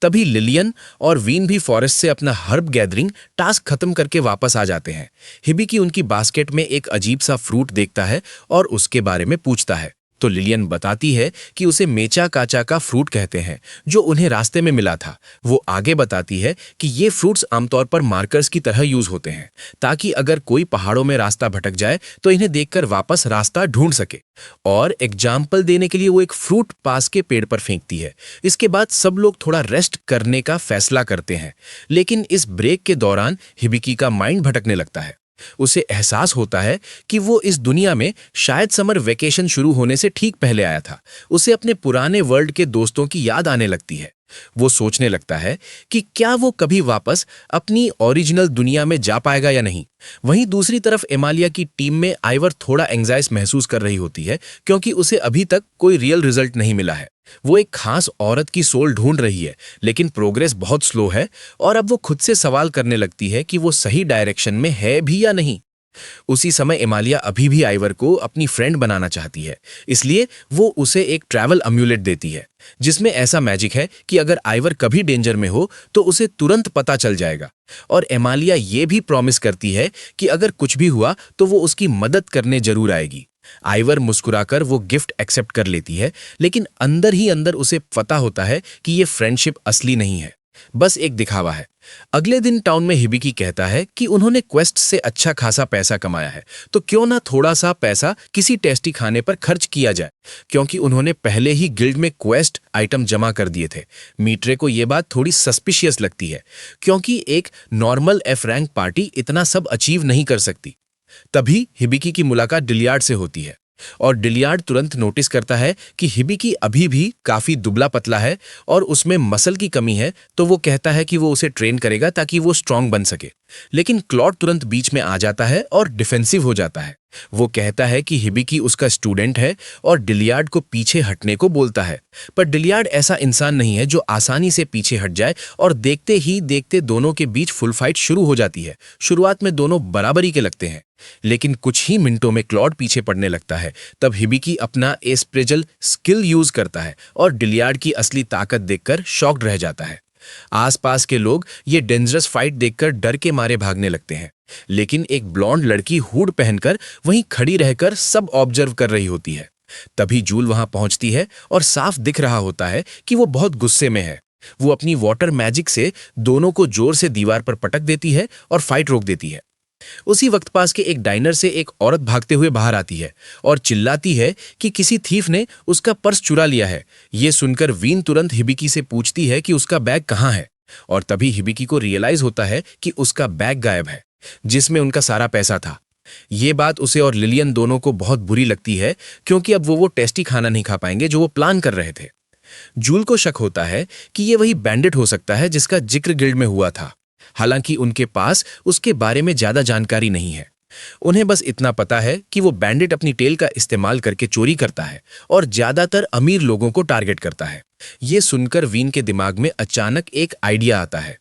तभी लिलियन और वीन भी फॉरेस्ट से अपना हर्ब गैदरिंग टास्क खत्म करके वापस आ जाते हैं। हिबिकी उनकी बास्केट में एक अजीब सा फ्रूट देखता है और उसके बारे में पूछता है, तो लिलियन बताती है कि उसे मेचा काचा का फ्रूट कहते हैं, जो उन्हें रास्ते में मिला था। वो आगे बताती है कि ये फ्रूट्स आमतौर पर मार्कर्स की तरह यूज होते हैं, ताकि अगर कोई पहाड़ों में रास्ता भटक जाए तो इन्हें देखकर वापस रास्ता ढूंढ सके। और एग्जाम्पल देने के लिए वो एक फ्रूट पास के पेड़ पर फेंकती है। इसके बाद सब लोग थोड़ा रेस्ट करने का फैसला करते हैं, लेकिन इस ब्रेक के दौरान हिबिकी का माइंड भटकने लगता है। उसे एहसास होता है कि वो इस दुनिया में शायद समर वेकेशन शुरू होने से ठीक पहले आया था। उसे अपने पुराने वर्ल्ड के दोस्तों की याद आने लगती है। वो सोचने लगता है कि क्या वो कभी वापस अपनी ओरिजिनल दुनिया में जा पाएगा या नहीं। वहीं दूसरी तरफ एमालिया की टीम में आइवर थोड़ा एंजाइस महसूस कर रही होती है, क्योंकि उसे अभी तक कोई रियल रिजल्ट नहीं मिला है। वो एक खास औरत की सोल ढूंढ रही है, लेकिन प्रोग्रेस बहुत स्लो है और अब वो खुद से सवाल करने लगती है कि वो सही डायरेक्शन में है भी या नहीं। उसी समय एमालिया अभी भी आइवर को अपनी फ्रेंड बनाना चाहती है, इसलिए वो उसे एक ट्रैवल अम्यूलेट देती है, जिसमें ऐसा मैजिक है कि अगर आइवर कभी डेंजर में हो तो उसे तुरंत पता चल जाएगा। और एमालिया ये भी प्रॉमिस करती है कि अगर कुछ भी हुआ तो वो उसकी मदद करने जरूर आएगी। आइवर मुस्कुराकर वो गिफ्ट एक्सेप्ट कर लेती है, लेकिन अंदर ही अंदर उसे पता होता है कि ये फ्रेंडशिप असली नहीं है, बस एक दिखावा है। अगले दिन टाउन में हिबिकी कहता है कि उन्होंने क्वेस्ट से अच्छा खासा पैसा कमाया है, तो क्यों ना थोड़ा सा पैसा किसी टेस्टी खाने पर खर्च किया जाए, क्योंकि उन्होंने पहले ही गिल्ड में क्वेस्ट आइटम जमा कर दिए थे। मीट्रे को यह बात थोड़ी सस्पिशियस लगती है, क्योंकि एक नॉर्मल एफ रैंक पार्टी इतना सब अचीव नहीं कर सकती। तभी हिबिकी की मुलाकात डिलियार्ड से होती है और डिलियार्ड तुरंत नोटिस करता है कि हिबिकी अभी भी काफी दुबला पतला है और उसमें मसल की कमी है, तो वो कहता है कि वो उसे ट्रेन करेगा ताकि वो स्ट्रांग बन सके। लेकिन क्लॉड तुरंत बीच में आ जाता है और डिफेंसिव हो जाता है। वो कहता है कि हिबिकी उसका स्टूडेंट है और डिलियार्ड को पीछे हटने को बोलता है, पर डिलियार्ड ऐसा इंसान नहीं है जो आसानी से पीछे हट जाए, और देखते ही देखते दोनों के बीच फुल फाइट शुरू हो जाती है। शुरुआत में दोनों बराबरी के लगते हैं, लेकिन कुछ ही मिनटों में क्लॉड पीछे पड़ने लगता है। तब हिबिकी अपना एस्प्रेजल स्किल यूज करता है और डिलियार्ड की असली ताकत देखकर शॉक्ड रह जाता है। आसपास के लोग ये डेंजरस फाइट देखकर डर के मारे भागने लगते हैं, लेकिन एक ब्लॉन्ड लड़की हुड पहनकर वहीं खड़ी रहकर सब ऑब्जर्व कर रही होती है। तभी जूल वहां पहुंचती है और साफ दिख रहा होता है कि वो बहुत गुस्से में है। वो अपनी वाटर मैजिक से दोनों को जोर से दीवार पर पटक देती है और फाइट रोक देती है। उसी वक्त पास के एक डाइनर से एक औरत भागते हुए बाहर आती है और चिल्लाती है कि किसी थीफ ने उसका पर्स चुरा लिया है। ये सुनकर वीन तुरंत हिबिकी से पूछती है कि उसका बैग कहाँ है, और तभी हिबिकी को रियलाइज होता है कि उसका बैग गायब है, जिसमें उनका सारा पैसा था। ये बात उसे और लिलियन दोनों को बहुत बुरी लगती है, क्योंकि अब वो टेस्टी खाना नहीं खा पाएंगे जो वो प्लान कर रहे थे। जूल को शक होता है कि ये वही बैंडिट हो सकता है जिसका जिक्र गिल्ड में हुआ था, हालांकि उनके पास उसके बारे में ज्यादा जानकारी नहीं है। उन्हें बस इतना पता है कि वो बैंडिट अपनी टेल का इस्तेमाल करके चोरी करता है और ज्यादातर अमीर लोगों को टारगेट करता है। ये सुनकर वीन के दिमाग में अचानक एक आइडिया आता है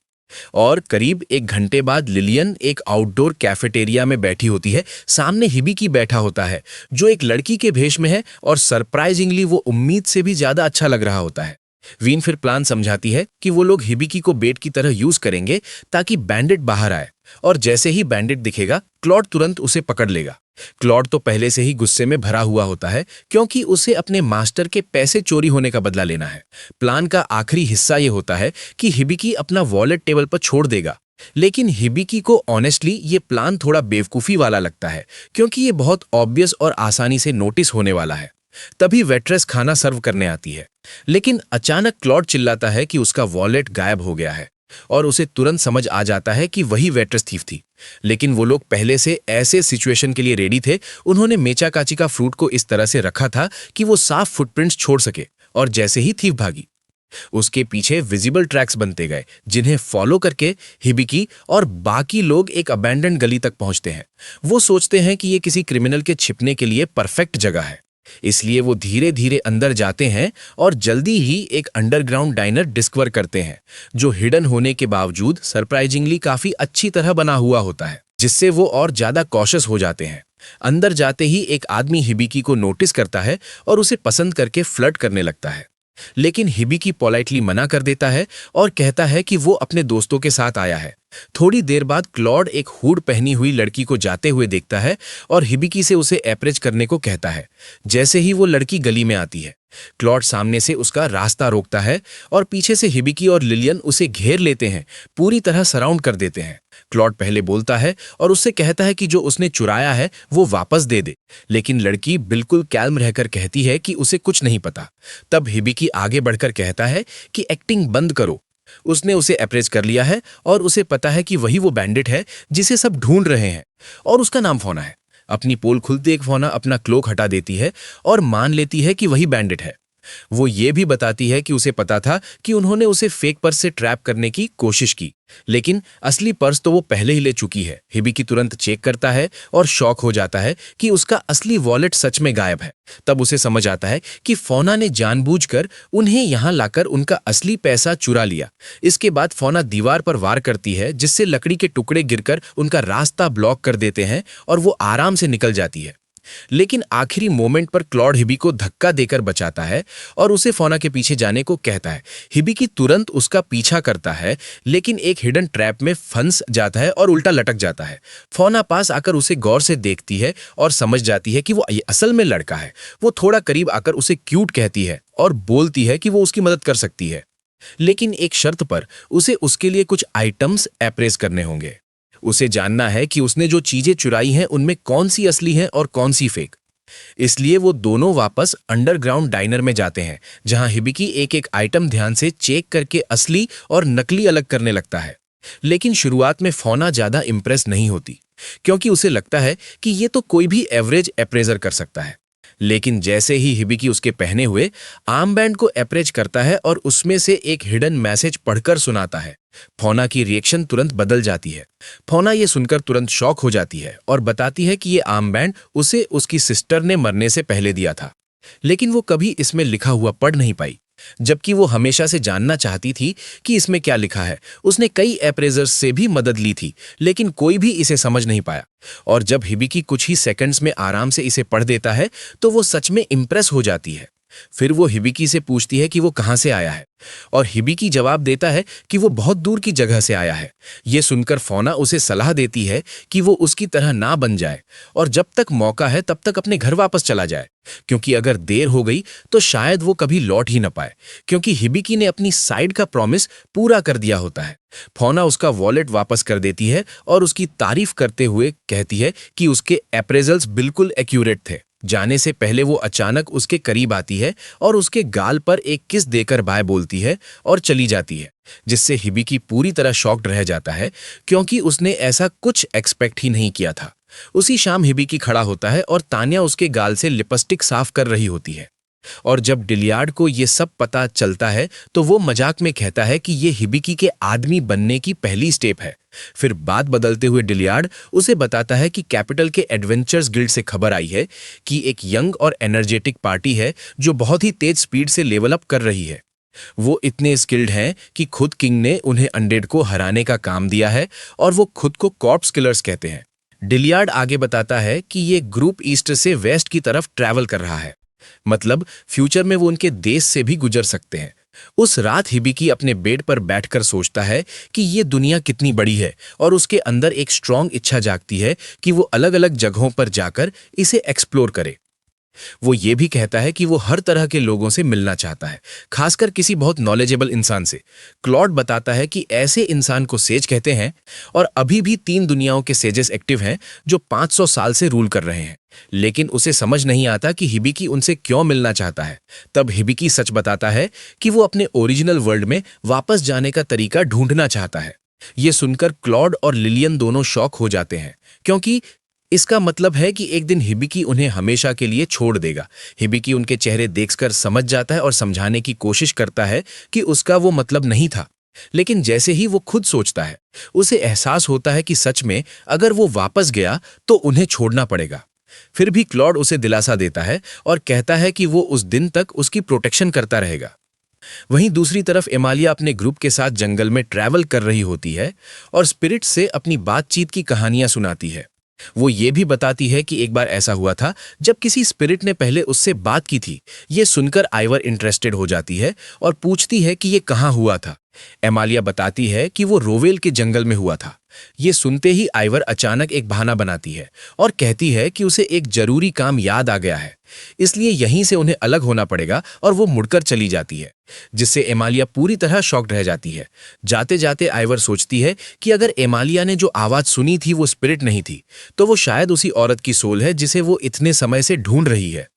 और करीब 1 घंटे बाद लिलियन एक आउटडोर कैफेटेरिया में बैठी होती है। सामने हिबिकी बैठा होता है जो एक लड़की के भेष में है और सरप्राइजिंगली वो उम्मीद से भी ज्यादा अच्छा लग रहा होता है। वीन फिर प्लान समझाती है कि वो लोग हिबिकी को बेट की तरह यूज करेंगे ताकि बैंडिट बाहर आए, और जैसे ही बैंडिट दिखेगा क्लॉड तुरंत उसे पकड़ लेगा। क्लॉड तो पहले से ही गुस्से में भरा हुआ होता है क्योंकि उसे अपने मास्टर के पैसे चोरी होने का बदला लेना है। प्लान का आखिरी हिस्सा ये होता है कि हिबिकी अपना वॉलेट टेबल पर छोड़ देगा, लेकिन हिबिकी को ऑनेस्टली ये प्लान थोड़ा बेवकूफ़ी वाला लगता है क्योंकि ये बहुत ऑब्वियस और आसानी से नोटिस होने वाला है। तभी वेट्रेस खाना सर्व करने आती है, लेकिन अचानक क्लॉड चिल्लाता है कि उसका वॉलेट गायब हो गया है और उसे तुरंत समझ आ जाता है कि वही वेट्रेस थीफ थी। लेकिन वो लोग पहले से ऐसे सिचुएशन के लिए रेडी थे। उन्होंने मेचा काची का फ्रूट को इस तरह से रखा था कि वो साफ फुटप्रिंट्स छोड़ सके, और जैसे ही थीफ भागी उसके पीछे विजिबल ट्रैक्स बनते गए जिन्हें फॉलो करके हिबिकी और बाकी लोग एक अबैंडन्ड गली तक पहुंचते हैं। वो सोचते हैं कि ये किसी क्रिमिनल के छिपने के लिए परफेक्ट जगह है, इसलिए वो धीरे धीरे अंदर जाते हैं और जल्दी ही एक अंडरग्राउंड डाइनर डिस्कवर करते हैं जो हिडन होने के बावजूद सरप्राइजिंगली काफी अच्छी तरह बना हुआ होता है, जिससे वो और ज्यादा कॉशियस हो जाते हैं। अंदर जाते ही एक आदमी हिबिकी को नोटिस करता है और उसे पसंद करके फ्लर्ट करने लगता है, लेकिन हिबिकी पोलाइटली मना कर देता है और कहता है कि वो अपने दोस्तों के साथ आया है। थोड़ी देर बाद क्लॉड एक हुड पहनी हुई लड़की को जाते हुए देखता है और हिबिकी से उसे अप्रोच करने को कहता है। जैसे ही वो लड़की गली में आती है, क्लॉड सामने से उसका रास्ता रोकता है और पीछे से हिबिकी और लिलियन उसे घेर लेते हैं, पूरी तरह सराउंड कर देते हैं। क्लॉड पहले बोलता है और उससे कहता है कि जो उसने चुराया है वो वापस दे दे, लेकिन लड़की बिल्कुल कैल्म रहकर कहती है कि उसे कुछ नहीं पता। तब हिबिकी आगे बढ़कर कहता है कि एक्टिंग बंद करो, उसने उसे अप्रोच कर लिया है और उसे पता है कि वही वो बैंडिट है जिसे सब ढूंढ रहे हैं, और उसका नाम फोना है। अपनी पोल खुलते एक फोना अपना क्लोक हटा देती है और मान लेती है कि वही बैंडिट है। वो ये भी बताती है कि उसे पता था कि उन्होंने उसे फेक पर्स से ट्रैप करने की कोशिश की, लेकिन असली पर्स तो वो पहले ही ले चुकी है। हिबिकी तुरंत चेक करता है और शॉक हो जाता है कि उसका असली वॉलेट सच में गायब है। तब उसे समझ आता है कि फोना ने जानबूझकर उन्हें यहां लाकर उनका असली पैसा चुरा लिया। इसके बाद फोना दीवार पर वार करती है जिससे लकड़ी के टुकड़े गिरकर उनका रास्ता ब्लॉक कर देते हैं और वो आराम से निकल जाती है। लेकिन आखिरी मोमेंट पर क्लॉड हिबी को धक्का देकर बचाता है और उसे फोना के पीछे जाने को कहता है। हिबिकी तुरंत उसका पीछा करता है, लेकिन एक हिडन ट्रैप में फंस जाता है और उल्टा लटक जाता है। फोना पास आकर उसे गौर से देखती है और समझ जाती है कि वो असल में लड़का है। वो थोड़ा करीब आकर उसे क्यूट कहती है और बोलती है कि वो उसकी मदद कर सकती है, लेकिन एक शर्त पर। उसे उसके लिए कुछ आइटम्स अप्रेज करने होंगे। उसे जानना है कि उसने जो चीजें चुराई हैं उनमें कौन सी असली हैं और कौन सी फेक। इसलिए वो दोनों वापस अंडरग्राउंड डाइनर में जाते हैं, जहां हिबिकी एक एक आइटम ध्यान से चेक करके असली और नकली अलग करने लगता है। लेकिन शुरुआत में फोना ज्यादा इंप्रेस नहीं होती क्योंकि उसे लगता है कि ये तो कोई भी एवरेज अप्रेजर कर सकता है। लेकिन जैसे ही हिबिकी उसके पहने हुए आर्म बैंड को अप्रेज करता है और उसमें से एक हिडन मैसेज पढ़कर सुनाता है, फोना की रिएक्शन तुरंत बदल जाती है। फोना ये सुनकर तुरंत शॉक हो जाती है और बताती है कि ये आर्म बैंड उसे उसकी सिस्टर ने मरने से पहले दिया था, लेकिन वो कभी इसमें लिखा हुआ पढ़ नहीं पाई, जबकि वो हमेशा से जानना चाहती थी कि इसमें क्या लिखा है। उसने कई अप्रेजर्स से भी मदद ली थी, लेकिन कोई भी इसे समझ नहीं पाया। और जब हिबिकी कुछ ही सेकंड्स में आराम से इसे पढ़ देता है तो वो सच में इंप्रेस हो जाती है। फिर वो हिबिकी से पूछती है कि वो कहां से आया है, और हिबिकी जवाब देता है कि वो बहुत दूर की जगह से आया है। ये सुनकर फोना उसे सलाह देती है कि वो उसकी तरह ना बन जाए और जब तक मौका है तब तक अपने घर वापस चला जाए, क्योंकि अगर देर हो गई तो शायद वो कभी लौट ही न पाए, क्योंकि हिबिकी ने अपनी साइड का प्रॉमिस पूरा कर दिया होता है। फोना उसका वॉलेट वापस कर देती है और उसकी तारीफ करते हुए कहती है कि उसके अप्रेजल्स बिल्कुल एक्यूरेट थे। जाने से पहले वो अचानक उसके करीब आती है और उसके गाल पर एक किस देकर बाय बोलती है और चली जाती है, जिससे हिबिकी पूरी तरह शॉक्ड रह जाता है क्योंकि उसने ऐसा कुछ एक्सपेक्ट ही नहीं किया था। उसी शाम हिबिकी खड़ा होता है और तान्या उसके गाल से लिपस्टिक साफ कर रही होती है। और जब डिलियार्ड को ये सब पता चलता है तो वो मजाक में कहता है कि ये हिबिकी के आदमी बनने की पहली स्टेप है। फिर बात बदलते हुए डिलियार्ड उसे बताता है कि कैपिटल के एडवेंचर्स गिल्ड से खबर आई है कि एक यंग और एनर्जेटिक पार्टी है जो बहुत ही तेज स्पीड से लेवल अप कर रही है। वो इतने स्किल्ड हैं कि खुद किंग ने उन्हें अनडेड को हराने का काम दिया है और वो खुद को कॉर्प्स किलर्स कहते हैं। डिलियार्ड आगे बताता है कि ये ग्रुप ईस्ट से वेस्ट की तरफ ट्रैवल कर रहा है, मतलब फ्यूचर में वो उनके देश से भी गुजर सकते हैं। उस रात हिबिकी अपने बेड पर बैठकर सोचता है कि ये दुनिया कितनी बड़ी है और उसके अंदर एक स्ट्रांग इच्छा जागती है कि वो अलग अलग जगहों पर जाकर इसे एक्सप्लोर करे। वो ये भी कहता है कि वो हर तरह के लोगों से मिलना चाहता है, खासकर किसी बहुत नॉलेजेबल इंसान से। क्लॉड बताता है कि ऐसे इंसान को सेज कहते हैं और अभी भी 3 दुनियाओं के सेजेस एक्टिव हैं जो 500 साल से रूल कर रहे हैं। लेकिन उसे समझ नहीं आता कि हिबिकी उनसे क्यों मिलना चाहता है। तब हिबिकी सच बताता है कि वो अपने ओरिजिनल वर्ल्ड में वापस जाने का तरीका ढूंढना चाहता है। ये सुनकर क्लॉड और लिलियन दोनों शॉक हो जाते हैं, क्योंकि इसका मतलब है कि एक दिन हिबिकी उन्हें हमेशा के लिए छोड़ देगा। हिबिकी उनके चेहरे देखकर समझ जाता है और समझाने की कोशिश करता है कि उसका वो मतलब नहीं था। लेकिन जैसे ही वो खुद सोचता है, उसे एहसास होता है कि सच में अगर वो वापस गया तो उन्हें छोड़ना पड़ेगा। फिर भी क्लॉड उसे दिलासा देता है और कहता है कि वो उस दिन तक उसकी प्रोटेक्शन करता रहेगा। वहीं दूसरी तरफ एमालिया अपने ग्रुप के साथ जंगल में ट्रैवल कर रही होती है और स्पिरिट से अपनी बातचीत की कहानियां सुनाती है। वो ये भी बताती है कि एक बार ऐसा हुआ था जब किसी स्पिरिट ने पहले उससे बात की थी। ये सुनकर आइवर इंटरेस्टेड हो जाती है और पूछती है कि ये कहाँ हुआ था। एमालिया बताती है कि वो रोवेल के जंगल में हुआ था। ये सुनते ही आइवर अचानक एक बहाना बनाती है और कहती है कि उसे एक जरूरी काम याद आ गया है, इसलिए यहीं से उन्हें अलग होना पड़ेगा और वो मुड़कर चली जाती है, जिससे एमालिया पूरी तरह शॉक्ड रह जाती है। जाते जाते आइवर सोचती है कि अगर एमालिया ने जो आवाज सुनी थी वो स्पिरिट नहीं थी, तो वो शायद उसी औरत की सोल है जिसे वो इतने समय से ढूंढ रही है।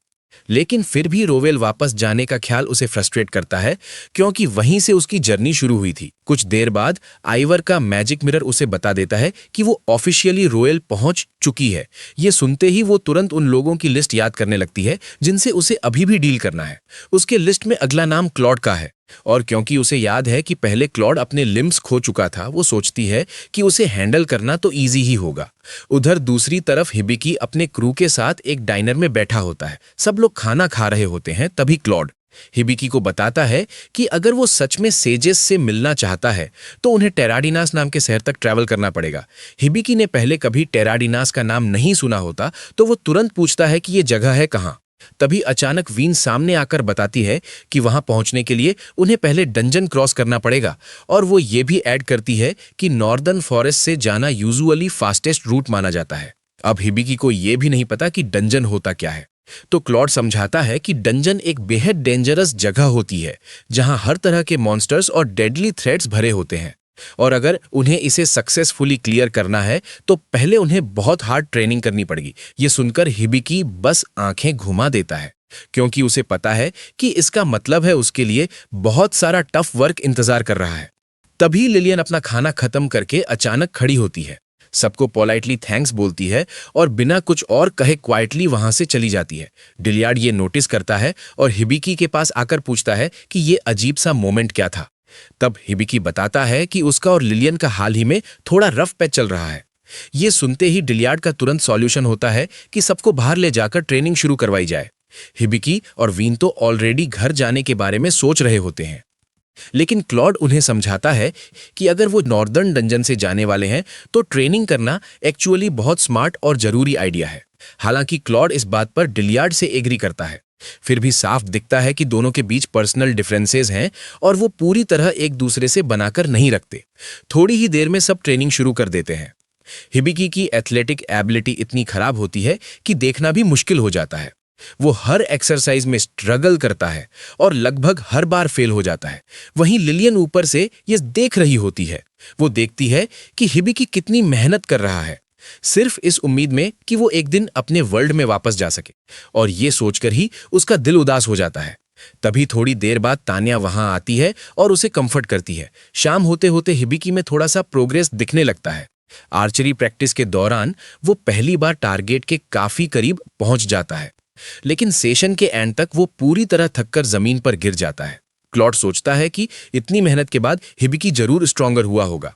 लेकिन फिर भी रोवेल वापस जाने का ख्याल उसे फ्रस्ट्रेट करता है, क्योंकि वहीं से उसकी जर्नी शुरू हुई थी। कुछ देर बाद आइवर का मैजिक मिरर उसे बता देता है कि वो ऑफिशियली रोवेल पहुंच चुकी है। ये सुनते ही वो तुरंत उन लोगों की लिस्ट याद करने लगती है जिनसे उसे अभी भी डील करना है। उसके लिस्ट में अगला नाम क्लॉड का है, और क्योंकि उसे याद है कि पहले क्लॉड अपने लिम्स खो चुका था, वो सोचती है कि उसे हैंडल करना तो इजी ही होगा। उधर दूसरी तरफ हिबिकी अपने क्रू के साथ एक डाइनर में बैठा होता है। सब लोग खाना खा रहे होते हैं। तभी क्लॉड हिबिकी को बताता है कि अगर वो सच में सेजेस से मिलना चाहता है तो उन्हें टेराडिनास नाम के शहर तक ट्रैवल करना पड़ेगा। हिबिकी ने पहले कभी टेराडिनास का नाम नहीं सुना होता, तो वो तुरंत पूछता है कि ये जगह है कहाँ। तभी अचानक वीन सामने आकर बताती है कि वहां पहुंचने के लिए उन्हें पहले डंजन क्रॉस करना पड़ेगा, और वो ये भी ऐड करती है कि नॉर्दर्न फॉरेस्ट से जाना यूजुअली फास्टेस्ट रूट माना जाता है। अब हिबिकी को ये भी नहीं पता कि डंजन होता क्या है, तो क्लॉड समझाता है कि डंजन एक बेहद डेंजरस जगह होती है जहां हर तरह के मॉन्स्टर्स और डेडली थ्रेट्स भरे होते हैं, और अगर उन्हें इसे सक्सेसफुली क्लियर करना है तो पहले उन्हें बहुत हार्ड ट्रेनिंग करनी पड़ेगी। ये सुनकर हिबिकी बस आंखें घुमा देता है, क्योंकि उसे पता है कि इसका मतलब है उसके लिए बहुत सारा टफ वर्क इंतजार कर रहा है। तभी लिलियन अपना खाना खत्म करके अचानक खड़ी होती है, सबको पोलाइटली थैंक्स बोलती है और बिना कुछ और कहे क्वाइटली वहां से चली जाती है। डिलियार्ड ये नोटिस करता है और हिबिकी के पास आकर पूछता है कि ये अजीब सा मोमेंट क्या था। तब हिबिकी बताता है कि उसका और लिलियन का हाल ही में थोड़ा रफ पैच चल रहा है। ये सुनते ही डिलियार्ड का तुरंत सॉल्यूशन होता है कि सबको बाहर ले जाकर ट्रेनिंग शुरू करवाई जाए। हिबिकी और वीन तो ऑलरेडी घर जाने के बारे में सोच रहे होते हैं, लेकिन क्लॉड उन्हें समझाता है कि अगर वो नॉर्दर्न डंजन से जाने वाले हैं तो ट्रेनिंग करना एक्चुअली बहुत स्मार्ट और जरूरी आइडिया है। हालांकि क्लॉड इस बात पर डिलियार्ड से एग्री करता है, फिर भी साफ दिखता है कि दोनों के बीच पर्सनल डिफरेंसेस हैं और वो पूरी तरह एक दूसरे से बनाकर नहीं रखते। थोड़ी ही देर में सब ट्रेनिंग शुरू कर देते हैं। हिबिकी की एथलेटिक एबिलिटी इतनी खराब होती है कि देखना भी मुश्किल हो जाता है। वो हर एक्सरसाइज में स्ट्रगल करता है और लगभग हर बार फेल हो जाता है। वहीं लिलियन ऊपर से ये देख रही होती है। वो देखती है कि हिबिकी कितनी मेहनत कर रहा है, सिर्फ इस उम्मीद में कि वो एक दिन अपने वर्ल्ड में वापस जा सके, और ये सोचकर ही उसका दिल उदास हो जाता है। तभी थोड़ी देर बाद तान्या वहां आती है और उसे कंफर्ट करती है। शाम होते होते हिबिकी में थोड़ा सा प्रोग्रेस दिखने लगता है। आर्चरी प्रैक्टिस के दौरान वो पहली बार टारगेट के काफी करीब पहुंच जाता है। लेकिन सेशन के एंड तक वो पूरी तरह थककर जमीन पर गिर जाता है। क्लॉड सोचता है कि इतनी मेहनत के बाद हिबिकी जरूर स्ट्रॉन्गर हुआ होगा,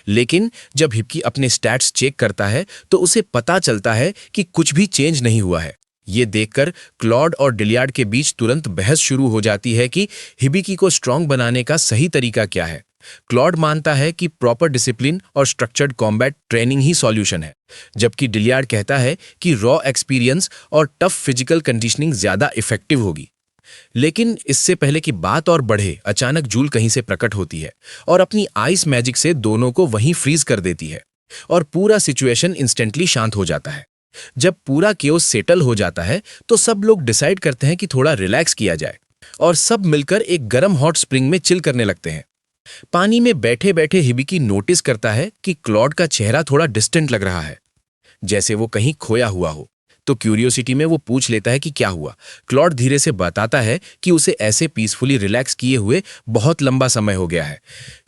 लेकिन जब हिबिकी अपने स्टैट्स चेक करता है तो उसे पता चलता है कि कुछ भी चेंज नहीं हुआ है। ये देखकर क्लॉड और डिलियार्ड के बीच तुरंत बहस शुरू हो जाती है कि हिबिकी को स्ट्रांग बनाने का सही तरीका क्या है। क्लॉड मानता है कि प्रॉपर डिसिप्लिन और स्ट्रक्चर्ड कॉम्बैट ट्रेनिंग ही सॉल्यूशन है, जबकि डिलियार्ड कहता है कि रॉ एक्सपीरियंस और टफ फिजिकल कंडीशनिंग ज्यादा इफेक्टिव होगी। लेकिन इससे पहले कि बात और बढ़े, अचानक जूल कहीं से प्रकट होती है और अपनी आइस मैजिक से दोनों को वहीं फ्रीज कर देती है और पूरा सिचुएशन इंस्टेंटली शांत हो जाता है। जब पूरा केओस सेटल हो जाता है तो सब लोग डिसाइड करते हैं कि थोड़ा रिलैक्स किया जाए और सब मिलकर एक गर्म हॉट स्प्रिंग में चिल करने लगते हैं। पानी में बैठे बैठे हिबिकी नोटिस करता है कि क्लॉड का चेहरा थोड़ा डिस्टेंट लग रहा है, जैसे वो कहीं खोया हुआ हो। तो क्यूरियोसिटी में वो पूछ लेता है कि क्या हुआ। क्लॉड धीरे से बताता है कि उसे ऐसे पीसफुली रिलैक्स किए हुए बहुत लंबा समय हो गया है।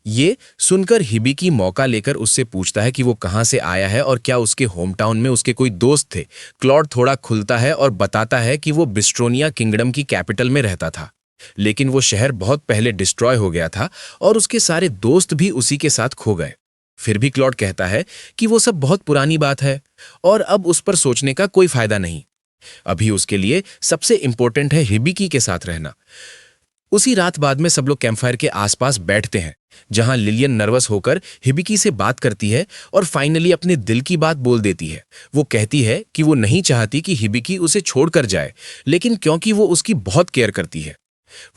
ये सुनकर हिबिकी मौका लेकर उससे पूछता है कि वो कहाँ से आया है और क्या उसके होम टाउन में उसके कोई दोस्त थे। क्लॉड थोड़ा खुलता है और बताता है कि वो बिस्ट्रोनिया किंगडम की कैपिटल में रहता था, लेकिन वो शहर बहुत पहले डिस्ट्रॉय हो गया था और उसके सारे दोस्त भी उसी के साथ खो गए। फिर भी क्लॉड कहता है कि वो सब बहुत पुरानी बात है और अब उस पर सोचने का कोई फायदा नहीं। अभी उसके लिए सबसे इंपॉर्टेंट है हिबिकी के साथ रहना। उसी रात बाद में सब लोग कैंपफायर के आसपास बैठते हैं, जहां लिलियन नर्वस होकर हिबिकी से बात करती है और फाइनली अपने दिल की बात बोल देती है। वो कहती है कि वो नहीं चाहती कि हिबिकी उसे छोड़कर जाए, लेकिन क्योंकि वो उसकी बहुत केयर करती है,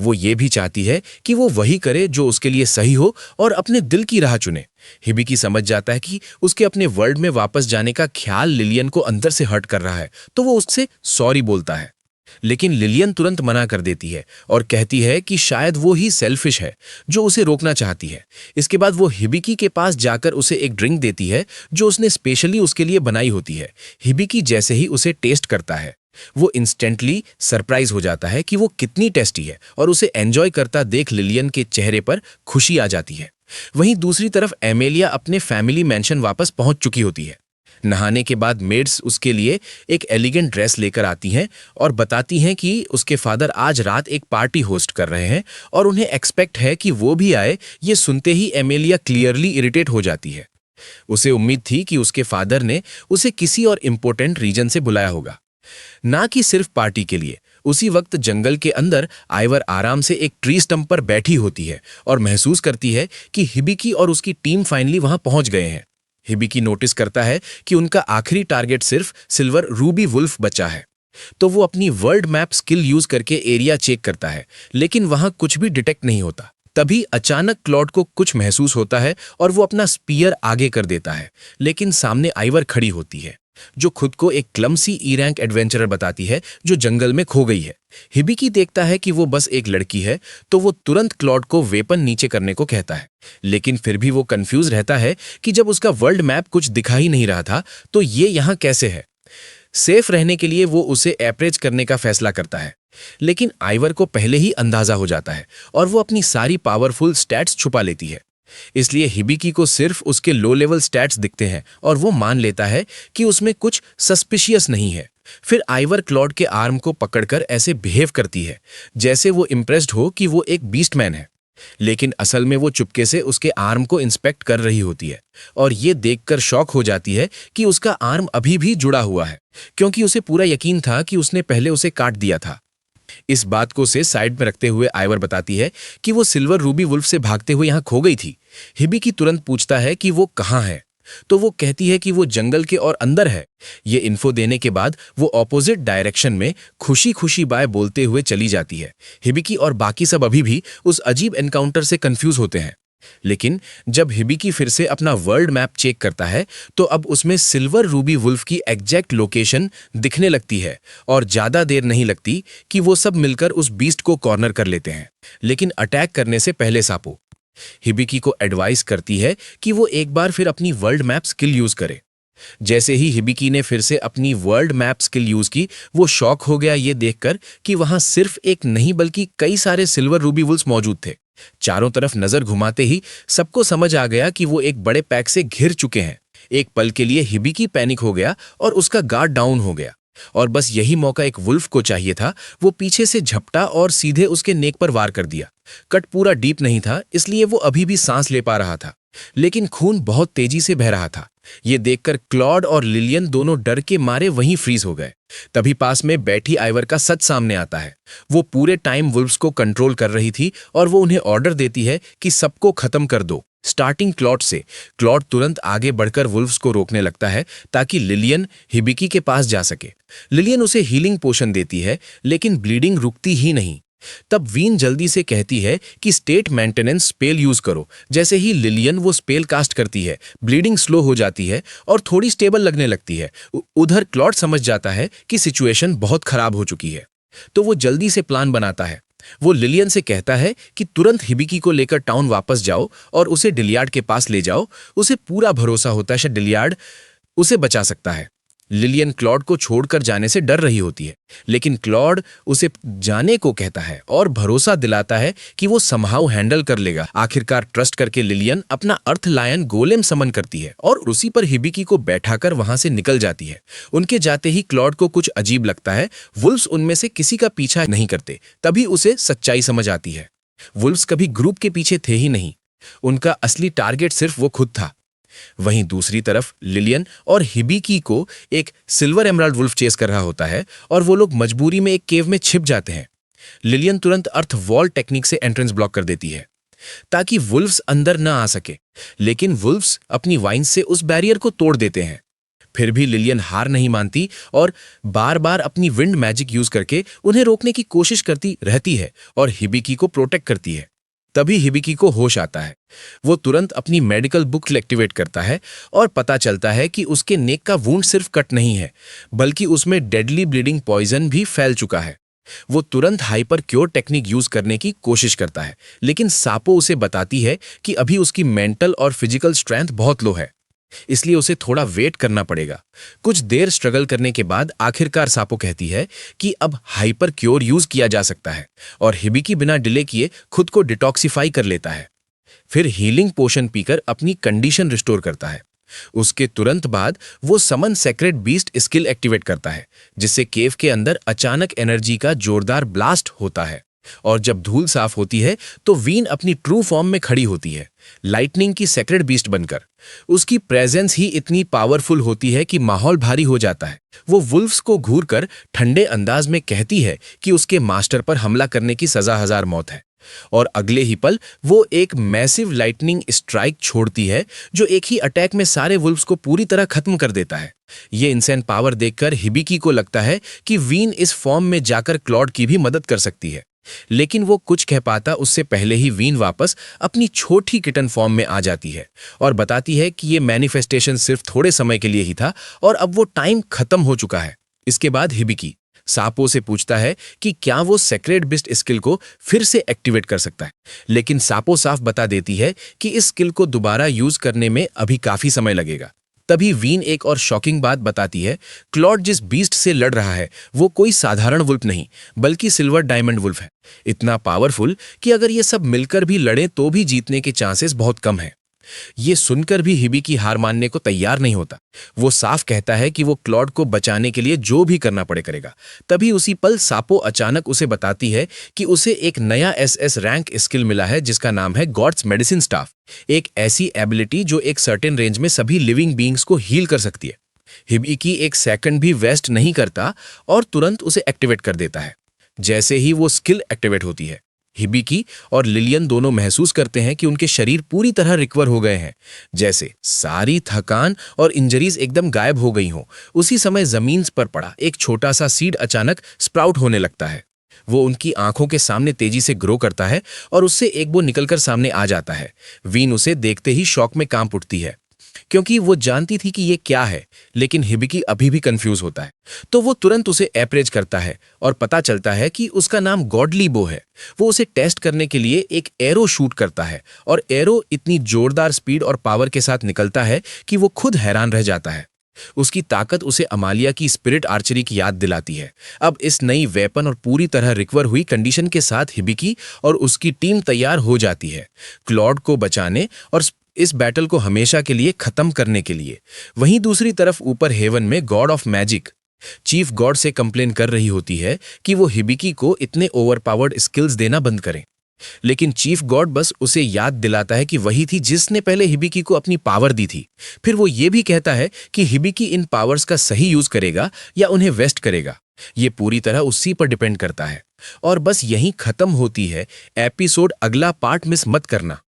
वो ये भी चाहती है कि वो वही करे जो उसके लिए सही हो और अपने दिल की राह चुने। हिबिकी समझ जाता है कि उसके अपने वर्ल्ड में वापस जाने का ख्याल लिलियन को अंदर से हर्ट कर रहा है, तो वो उससे सॉरी बोलता है। लेकिन लिलियन तुरंत मना कर देती है और कहती है कि शायद वो ही सेल्फिश है जो उसे रोकना चाहती है। इसके बाद वो हिबिकी के पास जाकर उसे एक ड्रिंक देती है जो उसने स्पेशली उसके लिए बनाई होती है। हिबिकी जैसे ही उसे टेस्ट करता है, वो इंस्टेंटली सरप्राइज हो जाता है कि वो कितनी टेस्टी है और उसे एंजॉय करता देख लिलियन के चेहरे पर खुशी आ जाती है। वहीं दूसरी तरफ एमेलिया अपने फैमिली मैंशन वापस पहुंच चुकी होती है। नहाने के बाद मेड्स उसके लिए एक एलिगेंट ड्रेस लेकर आती हैं और बताती हैं कि उसके फादर आज रात एक पार्टी होस्ट कर रहे हैं और उन्हें एक्सपेक्ट है कि वो भी आए। ये सुनते ही एमेलिया क्लियरली इरिटेट हो जाती है। उसे उम्मीद थी कि उसके फादर ने उसे किसी और इम्पोर्टेंट रीजन से बुलाया होगा, ना कि सिर्फ पार्टी के लिए। उसी वक्त जंगल के अंदर आइवर आराम से एक ट्री स्टंप पर बैठी होती है और महसूस करती है कि हिबिकी और उसकी टीम फाइनली वहां पहुंच गए हैं। हिबिकी नोटिस करता है कि उनका आखिरी टारगेट सिर्फ सिल्वर रूबी वुल्फ बचा है, तो वो अपनी वर्ल्ड मैप स्किल यूज करके एरिया चेक करता है, लेकिन वहां कुछ भी डिटेक्ट नहीं होता। तभी अचानक क्लॉड को कुछ महसूस होता है और वो अपना स्पीयर आगे कर देता है, लेकिन सामने आइवर खड़ी होती है जो खुद को एक क्लमसी ई रैंक एडवेंचरर बताती है जो जंगल में खो गई है। हिबिकी देखता है कि वो बस एक लड़की है, तो वो तुरंत क्लॉड को वेपन नीचे करने को कहता है, लेकिन फिर भी वो कंफ्यूज रहता है कि जब उसका वर्ल्ड मैप कुछ दिखा ही नहीं रहा था तो ये यहाँ कैसे है। सेफ रहने के लिए वो उसे एप्रेज करने का फैसला करता है, लेकिन आइवर को पहले ही अंदाजा हो जाता है और वो अपनी सारी पावरफुल स्टैट्स छुपा लेती है। इसलिए हिबिकी को सिर्फ उसके लो लेवल स्टैट्स दिखते हैं और वो मान लेता है कि उसमें कुछ सस्पिशियस नहीं है। फिर आइवर क्लॉड के आर्म को पकड़कर ऐसे बिहेव करती है जैसे वो इम्प्रेस्ड हो कि वो एक बीस्टमैन है, लेकिन असल में वो चुपके से उसके आर्म को इंस्पेक्ट कर रही होती है और ये देखकर शॉक हो जाती है कि उसका आर्म अभी भी जुड़ा हुआ है, क्योंकि उसे पूरा यकीन था कि उसने पहले उसे काट दिया था। इस बात को से साइड में रखते हुए आइवर बताती है कि वो सिल्वर रूबी वुल्फ से भागते हुए यहां खो गई थी। हिबिकी तुरंत पूछता है कि वो कहां है, तो वो कहती है कि वो जंगल के और अंदर है। ये इन्फो देने के बाद वो ऑपोजिट डायरेक्शन में खुशी खुशी बाय बोलते हुए चली जाती है। हिबिकी और बाकी सब अभी भी उस अजीब एनकाउंटर से कंफ्यूज होते हैं, लेकिन जब हिबिकी फिर से अपना वर्ल्ड मैप चेक करता है तो अब उसमें सिल्वर रूबी वुल्फ की एग्जैक्ट लोकेशन दिखने लगती है और ज्यादा देर नहीं लगती कि वो सब मिलकर उस बीस्ट को कॉर्नर कर लेते हैं। लेकिन अटैक करने से पहले सापो हिबिकी को एडवाइस करती है कि वो एक बार फिर अपनी वर्ल्ड मैप स्किल यूज करे। जैसे ही हिबिकी ने फिर से अपनी वर्ल्ड मैप स्किल यूज की, वो शॉक हो गया ये देखकर कि वहां सिर्फ एक नहीं बल्कि कई सारे सिल्वर रूबी वुल्फ मौजूद थे। चारों तरफ नजर घुमाते ही सबको समझ आ गया कि वो एक बड़े पैक से घिर चुके हैं। एक पल के लिए हिबिकी पैनिक हो गया और उसका गार्ड डाउन हो गया, और बस यही मौका एक वुल्फ को चाहिए था। वो पीछे से झपटा और सीधे उसके नेक पर वार कर दिया। कट पूरा डीप नहीं था, इसलिए वो अभी भी सांस ले पा रहा था, लेकिन खून बहुत तेजी से बह रहा था। ये देखकर क्लॉड और लिलियन दोनों डर के मारे वहीं फ्रीज हो गए। तभी पास में बैठी आइवर का सच सामने आता है। वो पूरे टाइम वुल्व्स को कंट्रोल कर रही थी और वो उन्हें ऑर्डर देती है कि सबको खत्म कर दो। स्टार्टिंग क्लॉड से। क्लॉड तुरंत आगे बढ़कर वुल्व्स को रोकने लगता है ताकि लिलियन हिबिकी के पास जा सके। लिलियन उसे हीलिंग पोशन देती है, लेकिन ब्लीडिंग रुकती ही नहीं। तब वीन जल्दी से कहती है कि स्टेट मेंटेनेंस स्पेल यूज करो। जैसे ही लिलियन वो स्पेल कास्ट करती है, ब्लीडिंग स्लो हो जाती है और थोड़ी स्टेबल लगने लगती है। उधर क्लॉड समझ जाता है कि सिचुएशन बहुत खराब हो चुकी है, तो वो जल्दी से प्लान बनाता है। वो लिलियन से कहता है कि तुरंत हिबिकी को लेकर टाउन वापस जाओ और उसे डिलियार्ड के पास ले जाओ। उसे पूरा भरोसा होता है कि डिलियार्ड उसे बचा सकता है। लिलियन क्लॉड को छोड़कर जाने से डर रही होती है, लेकिन क्लॉड उसे जाने को कहता है और भरोसा दिलाता है कि वो समहाउ हैंडल कर लेगा। आखिरकार ट्रस्ट करके लिलियन अपना अर्थ लायन गोलेम समन करती है और उसी पर हिबिकी को बैठाकर वहां से निकल जाती है। उनके जाते ही क्लॉड को कुछ अजीब लगता है। वुल्व्स उनमें से किसी का पीछा नहीं करते। तभी उसे सच्चाई समझ आती है। वुल्व्स कभी ग्रुप के पीछे थे ही नहीं। उनका असली टारगेट सिर्फ वो खुद था। वहीं दूसरी तरफ लिलियन और हिबिकी को एक सिल्वर एमराल्ड वुल्फ चेस कर रहा होता है और वो लोग मजबूरी में एक केव में छिप जाते हैं। लिलियन तुरंत अर्थ वॉल टेक्निक से एंट्रेंस ब्लॉक कर देती है ताकि वुल्व्स अंदर न आ सके, लेकिन वुल्व्स अपनी वाइन से उस बैरियर को तोड़ देते हैं। फिर भी लिलियन हार नहीं मानती और बार बार अपनी विंड मैजिक यूज करके उन्हें रोकने की कोशिश करती रहती है और हिबिकी को प्रोटेक्ट करती है। तभी हिबिकी को होश आता है। वो तुरंत अपनी मेडिकल बुक एक्टिवेट करता है और पता चलता है कि उसके नेक का वुंड सिर्फ कट नहीं है, बल्कि उसमें डेडली ब्लीडिंग पॉइजन भी फैल चुका है। वो तुरंत हाइपर क्योर टेक्निक यूज करने की कोशिश करता है, लेकिन सापो उसे बताती है कि अभी उसकी मेंटल और फिजिकल स्ट्रेंथ बहुत लो है, इसलिए उसे थोड़ा वेट करना पड़ेगा। कुछ देर स्ट्रगल करने के बाद आखिरकार सापो कहती है कि अब हाइपर क्योर यूज किया जा सकता है और हिबिकी बिना डिले किए खुद को डिटॉक्सिफाई कर लेता है। फिर हीलिंग पोशन पीकर अपनी कंडीशन रिस्टोर करता है। उसके तुरंत बाद वो समन सेक्रेट बीस्ट स्किल एक्टिवेट करता है, जिससे केव के अंदर अचानक एनर्जी का जोरदार ब्लास्ट होता है और जब धूल साफ होती है तो वीन अपनी ट्रू फॉर्म में खड़ी होती है, लाइटनिंग की सेक्रेट बीस्ट बनकर। उसकी प्रेजेंस ही इतनी पावरफुल होती है कि माहौल भारी हो जाता है। वो वुल्व्स को घूरकर ठंडे अंदाज में कहती है कि उसके मास्टर पर हमला करने की सजा 1000 मौत है, और अगले ही पल वो एक मैसिव लाइटनिंग स्ट्राइक छोड़ती है जो एक ही अटैक में सारे वुल्व्स को पूरी तरह खत्म कर देता है। ये इंसेंट पावर देखकर हिबिकी को लगता है कि वीन इस फॉर्म में जाकर क्लॉड की भी मदद कर सकती है, लेकिन वो कुछ कह पाता उससे पहले ही वीन वापस अपनी छोटी किटन फॉर्म में आ जाती है और बताती है कि ये मैनिफेस्टेशन सिर्फ थोड़े समय के लिए ही था और अब वो टाइम खत्म हो चुका है। इसके बाद हिबिकी सापो से पूछता है कि क्या वो सेक्रेट बिस्ट स्किल को फिर से एक्टिवेट कर सकता है, लेकिन सापो साफ बता देती है कि इस स्किल को दोबारा यूज करने में अभी काफी समय लगेगा। तभी वीन एक और शॉकिंग बात बताती है। क्लॉड जिस बीस्ट से लड़ रहा है वो कोई साधारण वुल्फ नहीं, बल्कि सिल्वर डायमंड वुल्फ है। इतना पावरफुल कि अगर ये सब मिलकर भी लड़ें तो भी जीतने के चांसेस बहुत कम हैं। ये सुनकर भी हिबिकी हार मानने को तैयार नहीं होता। वो साफ कहता है कि वो क्लॉड को बचाने के लिए जो भी करना पड़े करेगा। तभी उसी पल सापो अचानक उसे बताती है कि उसे एक नया SS रैंक स्किल मिला है जिसका नाम है गॉड्स मेडिसिन स्टाफ, एक ऐसी एबिलिटी जो एक सर्टेन रेंज में सभी लिविंग बीइंग्स को हील कर सकती है। हिबिकी एक सेकंड भी वेस्ट नहीं करता और तुरंत उसे एक्टिवेट कर देता है। जैसे ही वो स्किल एक्टिवेट होती है, हिबिकी और लिलियन दोनों महसूस करते हैं कि उनके शरीर पूरी तरह रिकवर हो गए हैं, जैसे सारी थकान और इंजरीज एकदम गायब हो गई हों। उसी समय जमीन पर पड़ा एक छोटा सा सीड अचानक स्प्राउट होने लगता है। वो उनकी आंखों के सामने तेजी से ग्रो करता है और उससे एक बो निकलकर सामने आ जाता है। वीन उसे देखते ही शॉक में कांप उठती है, क्योंकि वो जानती थी कि ये क्या है, लेकिन हिबिकी अभी भी कंफ्यूज होता है। तो वो तुरंत उसे अप्रोच करता है और पता चलता है कि उसका नाम गॉडली बो है। वो उसे टेस्ट करने के लिए एक एरो शूट करता है और एरो इतनी जोरदार स्पीड और पावर के साथ निकलता है कि वो खुद हैरान रह जाता है। उसकी ताकत उसे अमालिया की स्पिरिट आर्चरी की याद दिलाती है। अब इस नई वेपन और पूरी तरह रिकवर हुई कंडीशन के साथ हिबिकी और उसकी टीम तैयार हो जाती है क्लॉड को बचाने और इस बैटल को हमेशा के लिए खत्म करने के लिए। वहीं दूसरी तरफ ऊपर हेवन में God of magic chief God से कंप्लेन कर रही होती है कि वो हिबिकी को इतने ओवरपावर्ड स्किल्स देना बंद करें, लेकिन चीफ गॉड बस उसे याद दिलाता है कि वही थी जिसने पहले हिबिकी को अपनी पावर दी थी। फिर वो ये भी कहता है कि हिबिकी इन पावर्स का सही यूज करेगा या उन्हें वेस्ट करेगा, ये पूरी तरह उसी पर डिपेंड करता है। और बस यहीं खत्म होती है एपिसोड। अगला पार्ट मिस मत करना।